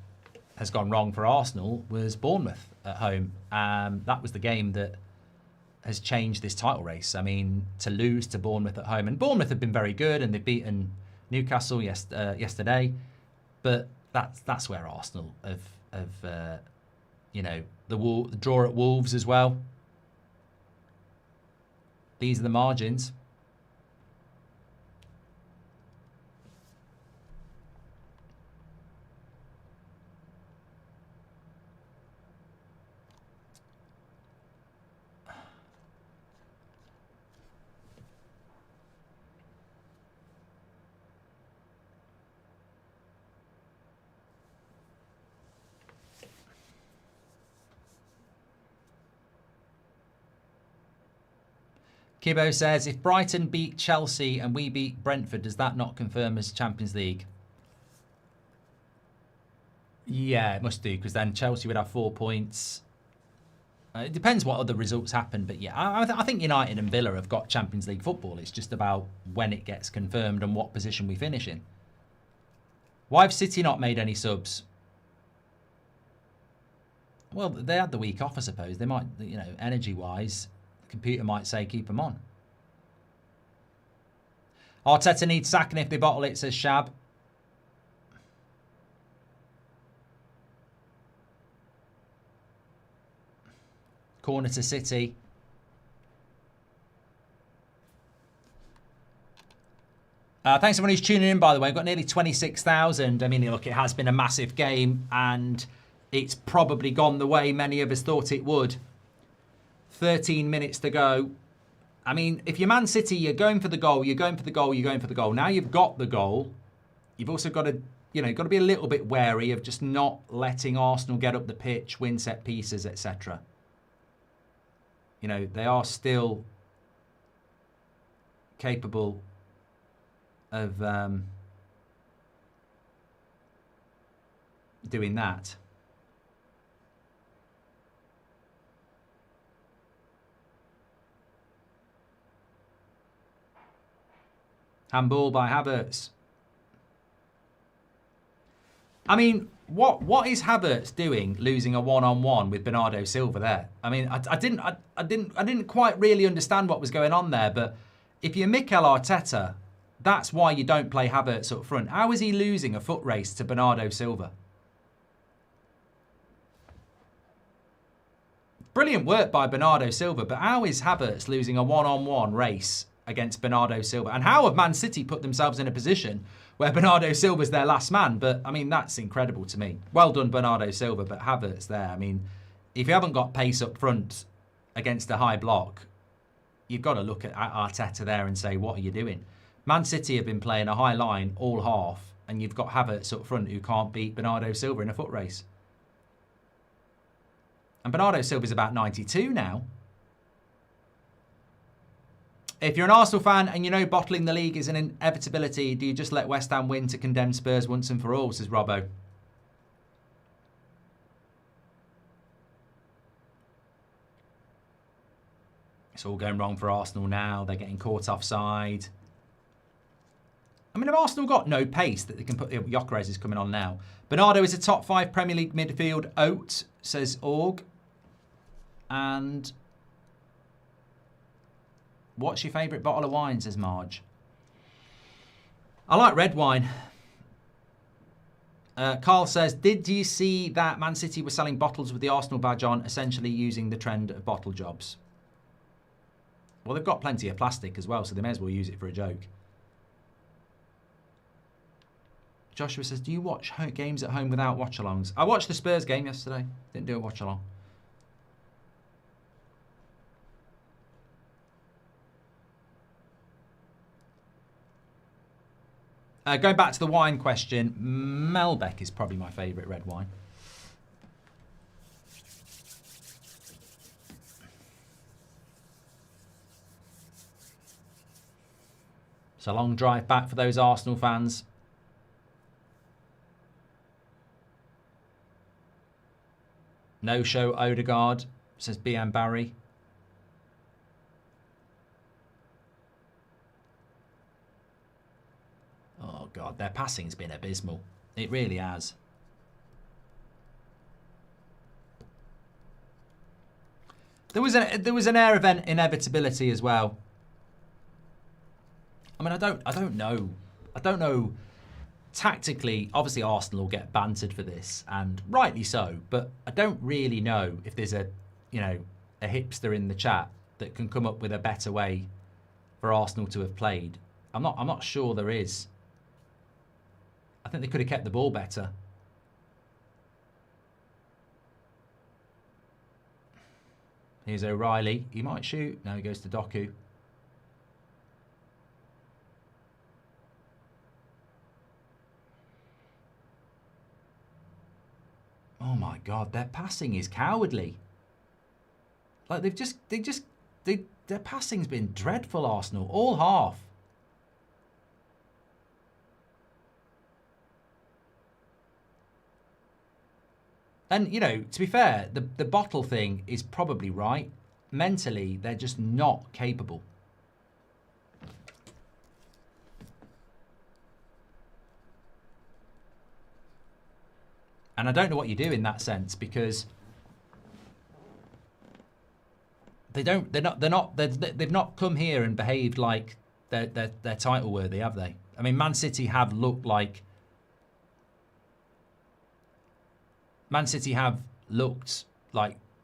has gone wrong for Arsenal was Bournemouth at home. That was the game that has changed this title race. I mean, to lose to Bournemouth at home, and Bournemouth have been very good, and they've beaten Newcastle yesterday. But that's where Arsenal have you know, the draw at Wolves as well. These are the margins. Kibo says, if Brighton beat Chelsea and we beat Brentford, does that not confirm us Champions League? Yeah, it must do, because then Chelsea would have 4 points. It depends what other results happen, but yeah, I think United and Villa have got Champions League football. It's just about when it gets confirmed and what position we finish in. Why have City not made any subs? Well, they had the week off, I suppose. They might, you know, energy-wise, the computer might say keep them on. Arteta needs sacking if they bottle it, says Shab. Corner to City. Thanks everyone who's tuning in, by the way. We've got nearly 26,000. I mean, look, it has been a massive game and it's probably gone the way many of us thought it would. 13 minutes to go. I mean, if you're Man City, you're going for the goal, you're going for the goal, you're going for the goal. Now you've got the goal. You've also got to, you know, got to be a little bit wary of just not letting Arsenal get up the pitch, win set pieces, etc. You know, they are still capable of doing that. Handball by Havertz. I mean, what is Havertz doing losing a one-on-one with Bernardo Silva there? I mean, I didn't quite really understand what was going on there, but if you're Mikel Arteta, that's why you don't play Havertz up front. How is he losing a foot race to Bernardo Silva? Brilliant work by Bernardo Silva, but how is Havertz losing a one-on-one race against Bernardo Silva? And how have Man City put themselves in a position where Bernardo Silva's their last man? But, I mean, that's incredible to me. Well done, Bernardo Silva, but Havertz there. I mean, if you haven't got pace up front against a high block, you've got to look at Arteta there and say, what are you doing? Man City have been playing a high line all half, and you've got Havertz up front who can't beat Bernardo Silva in a foot race. And Bernardo Silva's about 92 now. If you're an Arsenal fan and you know bottling the league is an inevitability, do you just let West Ham win to condemn Spurs once and for all, says Robbo. It's all going wrong for Arsenal now. They're getting caught offside. I mean, have Arsenal got no pace that they can put... Gyökeres is coming on now. Bernardo is a top 5 Premier League midfield oat, says Org. And... what's your favourite bottle of wine, says Marge. I like red wine. Carl says, did you see that Man City were selling bottles with the Arsenal badge on, essentially using the trend of bottle jobs? Well, they've got plenty of plastic as well, so they may as well use it for a joke. Joshua says, do you watch games at home without watch-alongs? I watched the Spurs game yesterday. Didn't do a watch-along. Going back to the wine question, Malbec is probably my favourite red wine. It's a long drive back for those Arsenal fans. No show Odegaard, says BM Barry. Oh, God, their passing's been abysmal. It really has. There was an air of inevitability as well. I mean, I don't know. Tactically, obviously Arsenal will get bantered for this, and rightly so, but I don't really know if there's a hipster in the chat that can come up with a better way for Arsenal to have played. I'm not sure there is. I think they could have kept the ball better. Here's O'Reilly. He might shoot. No, he goes to Doku. Oh my God, their passing is cowardly. Like they their passing's been dreadful, Arsenal, all half. And, you know, to be fair, the bottle thing is probably right. Mentally, they're just not capable. And I don't know what you do in that sense, because they've not come here and behaved like they're title worthy, have they? I mean, Man City have looked like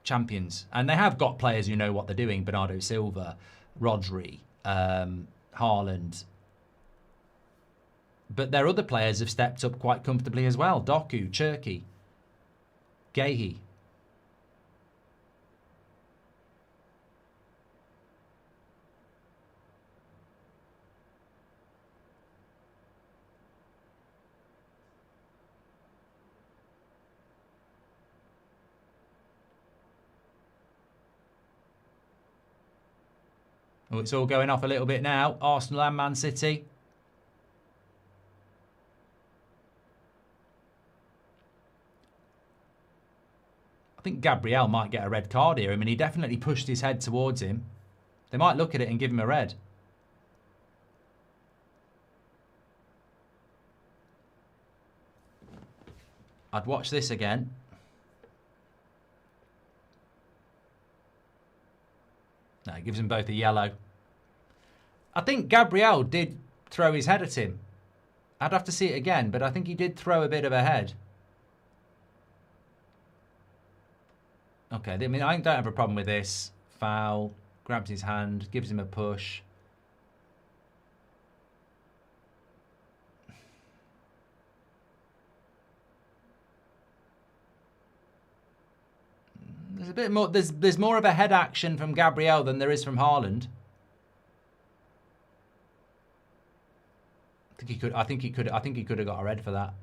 champions, and they have got players who know what they're doing. Bernardo Silva, Rodri, Haaland. But their other players have stepped up quite comfortably as well. Doku, Cherki, Gehi. Oh, it's all going off a little bit now. Arsenal and Man City. I think Gabriel might get a red card here. I mean, he definitely pushed his head towards him. They might look at it and give him a red. I'd watch this again. No, he gives them both a yellow. I think Gabriel did throw his head at him. I'd have to see it again, but I think he did throw a bit of a head. Okay, I mean, I don't have a problem with this. Foul, grabs his hand, gives him a push. There's a bit more. There's more of a head action from Gabriel than there is from Haaland. I think he could have got a red for that.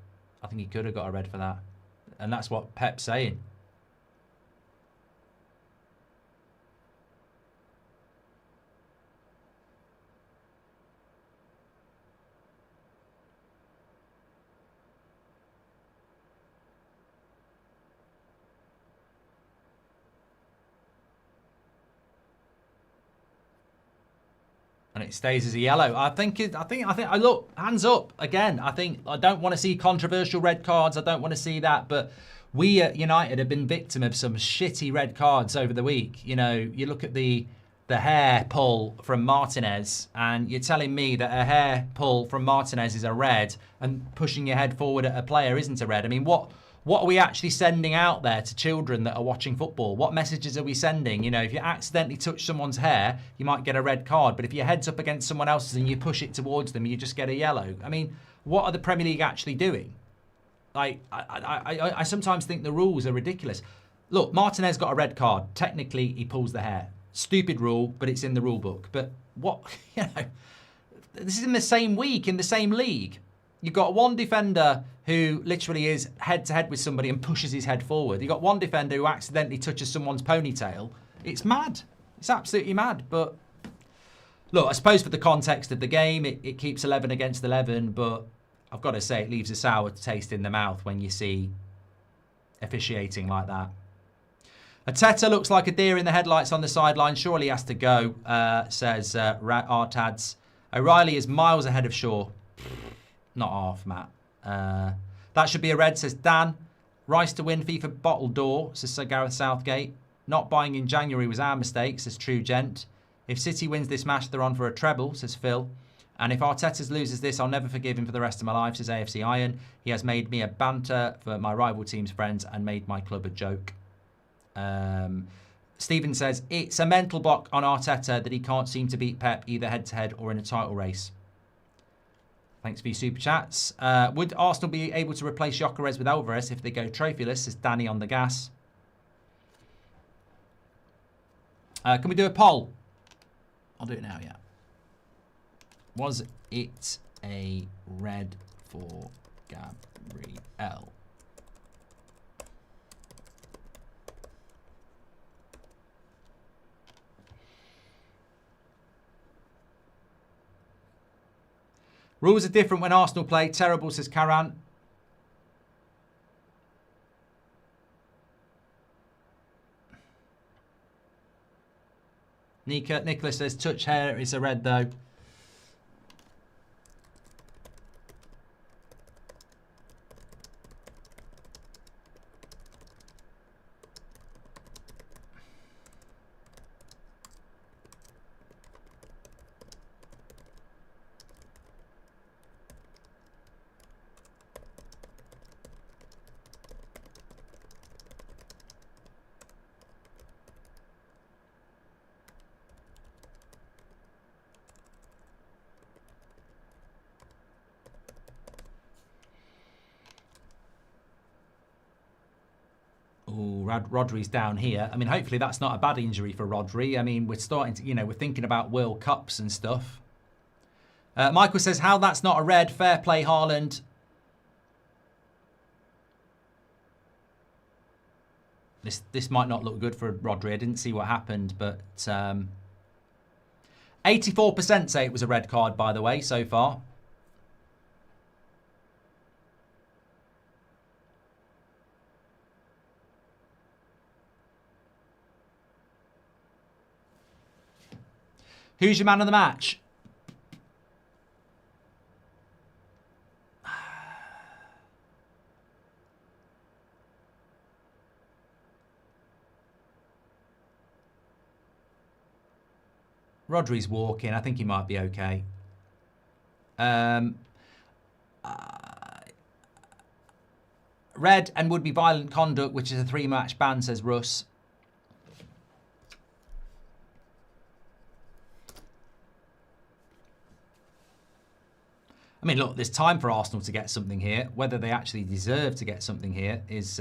I think he could have got a red for that, and that's what Pep's saying. And it stays as a yellow. I look, hands up again. I don't want to see controversial red cards. I don't want to see that. But we at United have been victim of some shitty red cards over the week. You know, you look at the hair pull from Martinez, and you're telling me that a hair pull from Martinez is a red, and pushing your head forward at a player isn't a red. I mean, what are we actually sending out there to children that are watching football? What messages are we sending? You know, if you accidentally touch someone's hair, you might get a red card. But if your head's up against someone else's and you push it towards them, you just get a yellow. I mean, what are the Premier League actually doing? Like, I sometimes think the rules are ridiculous. Look, Martinez got a red card. Technically, he pulls the hair. Stupid rule, but it's in the rule book. But what, you know, this is in the same week, in the same league. You've got one defender who literally is head-to-head with somebody and pushes his head forward. You've got one defender who accidentally touches someone's ponytail. It's mad. It's absolutely mad. But, look, I suppose for the context of the game, it keeps 11 against 11. But I've got to say, it leaves a sour taste in the mouth when you see officiating like that. Arteta looks like a deer in the headlights on the sideline. Surely he has to go, says Artads. O'Reilly is miles ahead of Shaw. Not half, Matt. That should be a red, says Dan. Rice to win FIFA bottle door, says Sir Gareth Southgate. Not buying in January was our mistake, says True Gent. If City wins this match, they're on for a treble, says Phil. And if Arteta loses this, I'll never forgive him for the rest of my life, says AFC Iron. He has made me a banter for my rival team's friends and made my club a joke. Stephen says, it's a mental block on Arteta that he can't seem to beat Pep either head-to-head or in a title race. Thanks for your super chats. Would Arsenal be able to replace Gyökeres with Alvarez if they go trophyless? Says Danny on the gas. Can we do a poll? I'll do it now, yeah. Was it a red for Gabriel? Rules are different when Arsenal play. Terrible, says Karan. Nicholas says touch hair is a red though. Rodri's down here. I mean, hopefully that's not a bad injury for Rodri. I mean, we're starting to, we're thinking about World Cups and stuff. Michael says, how that's not a red. Fair play, Haaland. This might not look good for Rodri. I didn't see what happened, but 84% say it was a red card, by the way, so far. Who's your man of the match? Rodri's walking. I think he might be okay. Red and would be violent conduct, which is a 3-match ban, says Russ. I mean, look, there's time for Arsenal to get something here. Whether they actually deserve to get something here is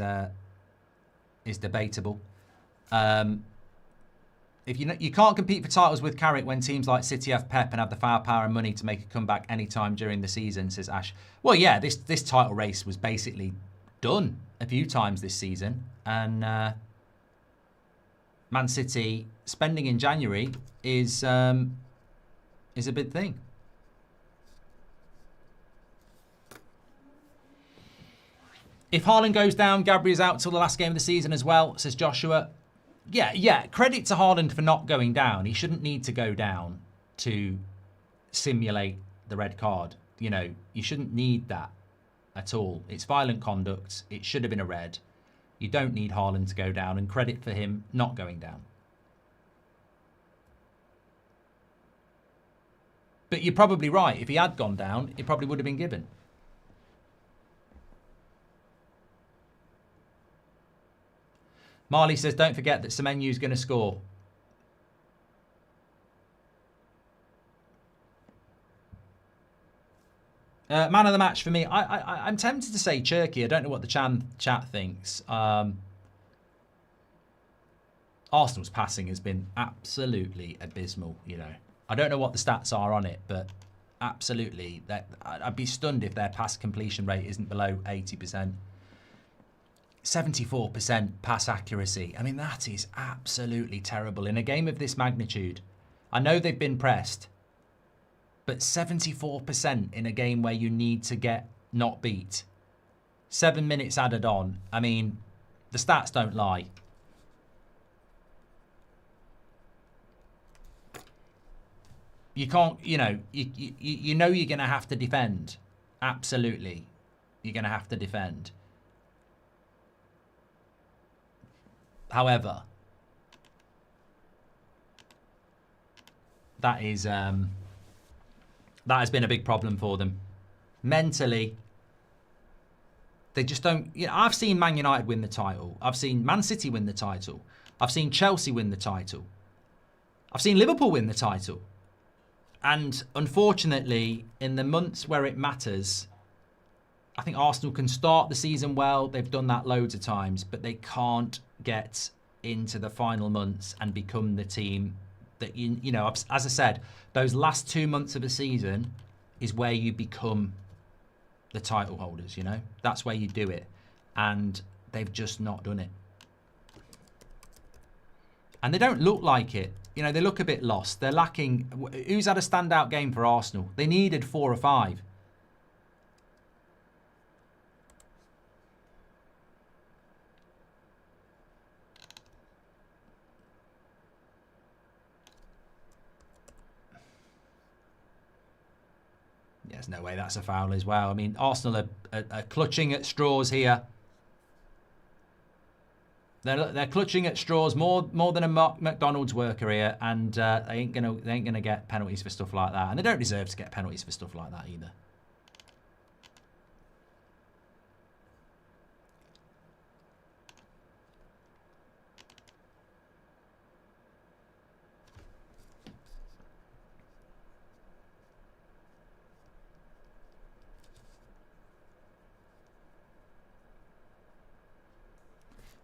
debatable. If you can't compete for titles with Carrick when teams like City have Pep and have the firepower and money to make a comeback any time during the season, says Ash. Well, yeah, this title race was basically done a few times this season, and Man City spending in January is a big thing. If Haaland goes down, Gabriel's out till the last game of the season as well, says Joshua. Yeah, credit to Haaland for not going down. He shouldn't need to go down to simulate the red card. You shouldn't need that at all. It's violent conduct. It should have been a red. You don't need Haaland to go down, and credit for him not going down. But you're probably right. If he had gone down, it probably would have been given. Marley says, don't forget that Semenyu's going to score. Man of the match for me. I'm tempted to say Cherky. I don't know what the chat thinks. Arsenal's passing has been absolutely abysmal, I don't know what the stats are on it, but absolutely. I'd be stunned if their pass completion rate isn't below 80%. 74% pass accuracy. I mean, that is absolutely terrible. In a game of this magnitude, I know they've been pressed, but 74% in a game where you need to get not beat. 7 minutes added on. I mean, the stats don't lie. You can't, you know you're going to have to defend. Absolutely. You're going to have to defend. However, that has been a big problem for them. Mentally, they just don't... I've seen Man United win the title. I've seen Man City win the title. I've seen Chelsea win the title. I've seen Liverpool win the title. And unfortunately, in the months where it matters, I think Arsenal can start the season well. They've done that loads of times, but they can't get into the final months and become the team that, as I said, those last 2 months of a season is where you become the title holders, That's where you do it. And they've just not done it. And they don't look like it. They look a bit lost. They're lacking... Who's had a standout game for Arsenal? They needed 4 or 5. there's no way that's a foul as well. I mean, Arsenal are clutching at straws here. They're clutching at straws more than a McDonald's worker here, and they ain't gonna get penalties for stuff like that, and they don't deserve to get penalties for stuff like that either.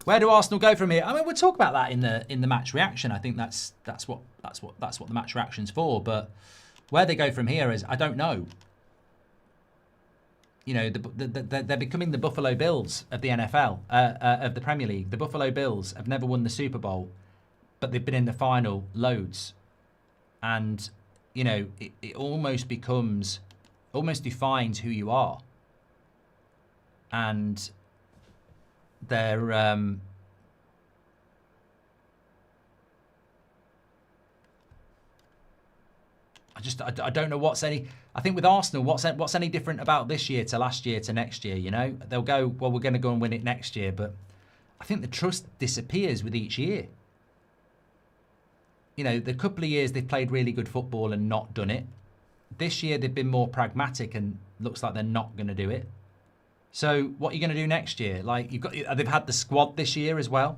Where do Arsenal go from here? I mean, we'll talk about that in the match reaction. I think that's what the match reaction's for. But where they go from here is, I don't know. You know, they're becoming the Buffalo Bills of the NFL, of the Premier League. The Buffalo Bills have never won the Super Bowl, but they've been in the final loads. And, you know, it almost defines who you are. And they're I don't know what's any. I think with Arsenal, what's any different about this year to last year to next year? You know, they'll go, well, we're going to go and win it next year, but I think the trust disappears with each year. You know, the couple of years they've played really good football and not done it. This year they've been more pragmatic and looks like they're not going to do it. So what are you going to do next year? Like, they've had the squad this year as well.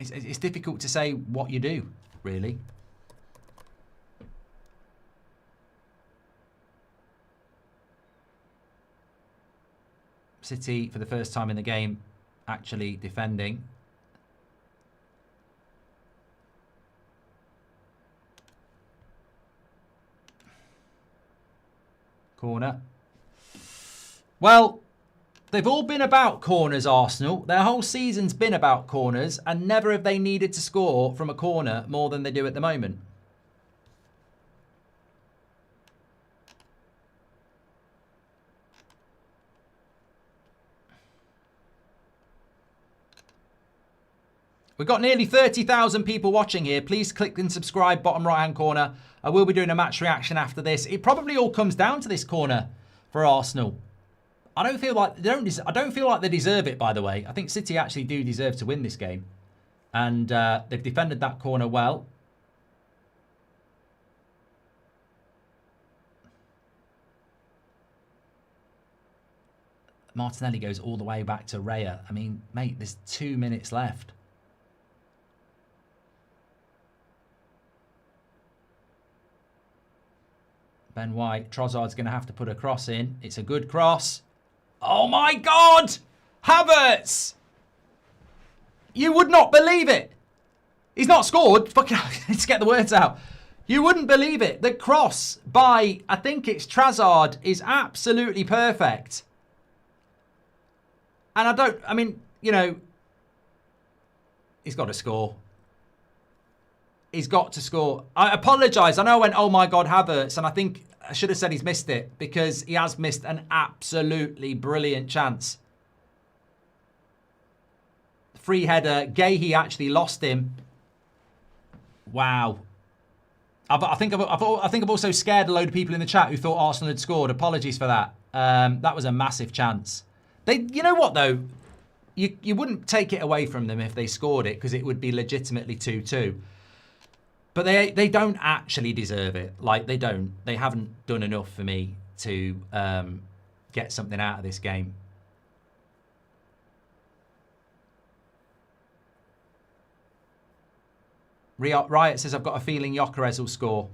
It's difficult to say what you do, really. City, for the first time in the game, actually defending. Corner. Well, they've all been about corners, Arsenal. Their whole season's been about corners, and never have they needed to score from a corner more than they do at the moment. We've got nearly 30,000 people watching here. Please click and subscribe, bottom right-hand corner. I will be doing a match reaction after this. It probably all comes down to this corner for Arsenal. I don't feel like they deserve it, by the way. I think City actually do deserve to win this game. And they've defended that corner well. Martinelli goes all the way back to Raya. I mean, mate, there's 2 minutes left. Ben White, Trossard's going to have to put a cross in. It's a good cross. Oh my God! Havertz! You would not believe it. He's not scored. Fucking hell, let's get the words out. You wouldn't believe it. The cross by, I think it's Trossard, is absolutely perfect. And I mean, you know, he's got to score. He's got to score. I apologise. I know I went, oh my God, Havertz. And I think I should have said he's missed it, because he has missed an absolutely brilliant chance. Free header. Gahey actually lost him. Wow. I think I've also scared a load of people in the chat who thought Arsenal had scored. Apologies for that. That was a massive chance. You know what, though? You wouldn't take it away from them if they scored it, because it would be legitimately 2-2. But they don't actually deserve it. Like, they don't. They haven't done enough for me to get something out of this game. Riot says, I've got a feeling Gyökeres will score.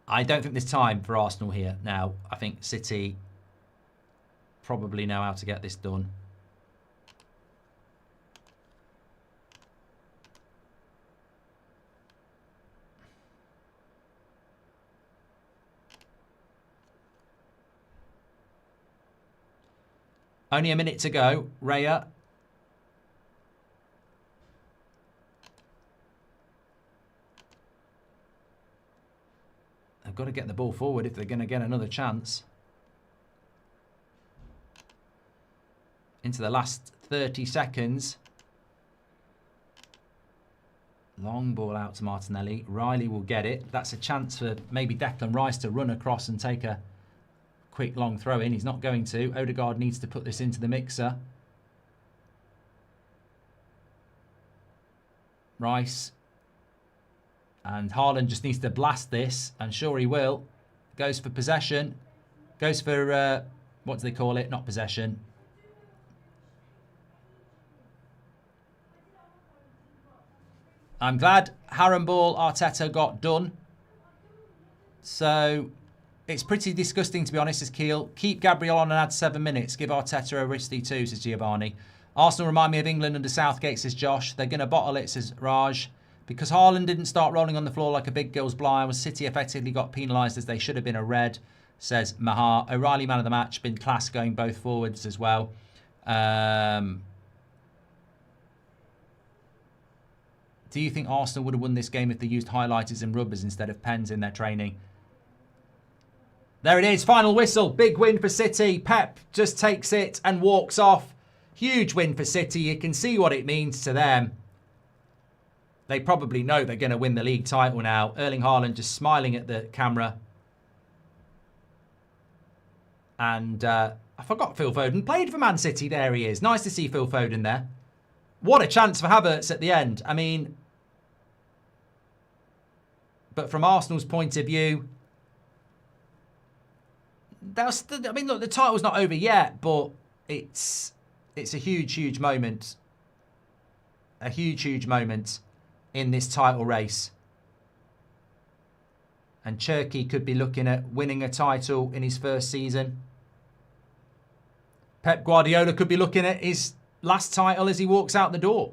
I don't think there's time for Arsenal here now. I think City probably know how to get this done. Only a minute to go. Raya. They've got to get the ball forward if they're going to get another chance. Into the last 30 seconds. Long ball out to Martinelli. Riley will get it. That's a chance for maybe Declan Rice to run across and take a quick long throw in. He's not going to. Odegaard needs to put this into the mixer. Rice. And Haaland just needs to blast this. And sure he will. Goes for possession. Goes for, what do they call it? Not possession. I'm glad Harrenball Arteta got done. So it's pretty disgusting, to be honest, says Keel. Keep Gabriel on and add 7 minutes. Give Arteta a risky 2, says Giovanni. Arsenal remind me of England under Southgate, says Josh. They're going to bottle it, says Raj. Because Haaland didn't start rolling on the floor like a big girl's blind, was City effectively got penalised as they should have been a red, says Mahar. O'Reilly man of the match, been class going both forwards as well. Do you think Arsenal would have won this game if they used highlighters and rubbers instead of pens in their training? There it is, final whistle. Big win for City. Pep just takes it and walks off. Huge win for City. You can see what it means to them. They probably know they're going to win the league title now. Erling Haaland just smiling at the camera. And I forgot Phil Foden played for Man City. There he is. Nice to see Phil Foden there. What a chance for Havertz at the end. I mean, but from Arsenal's point of view, look, the title's not over yet, but it's a huge, huge moment. A huge, huge moment in this title race. And Cherki could be looking at winning a title in his first season. Pep Guardiola could be looking at his last title as he walks out the door.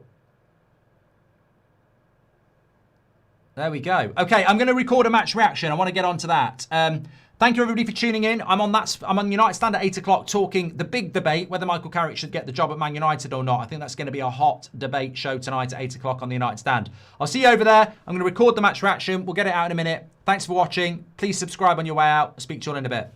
There we go. Okay, I'm going to record a match reaction. I want to get on to that. Thank you, everybody, for tuning in. I'm on United Stand at 8 o'clock talking the big debate, whether Michael Carrick should get the job at Man United or not. I think that's going to be a hot debate show tonight at 8 o'clock on the United Stand. I'll see you over there. I'm going to record the match reaction. We'll get it out in a minute. Thanks for watching. Please subscribe on your way out. I'll speak to you all in a bit.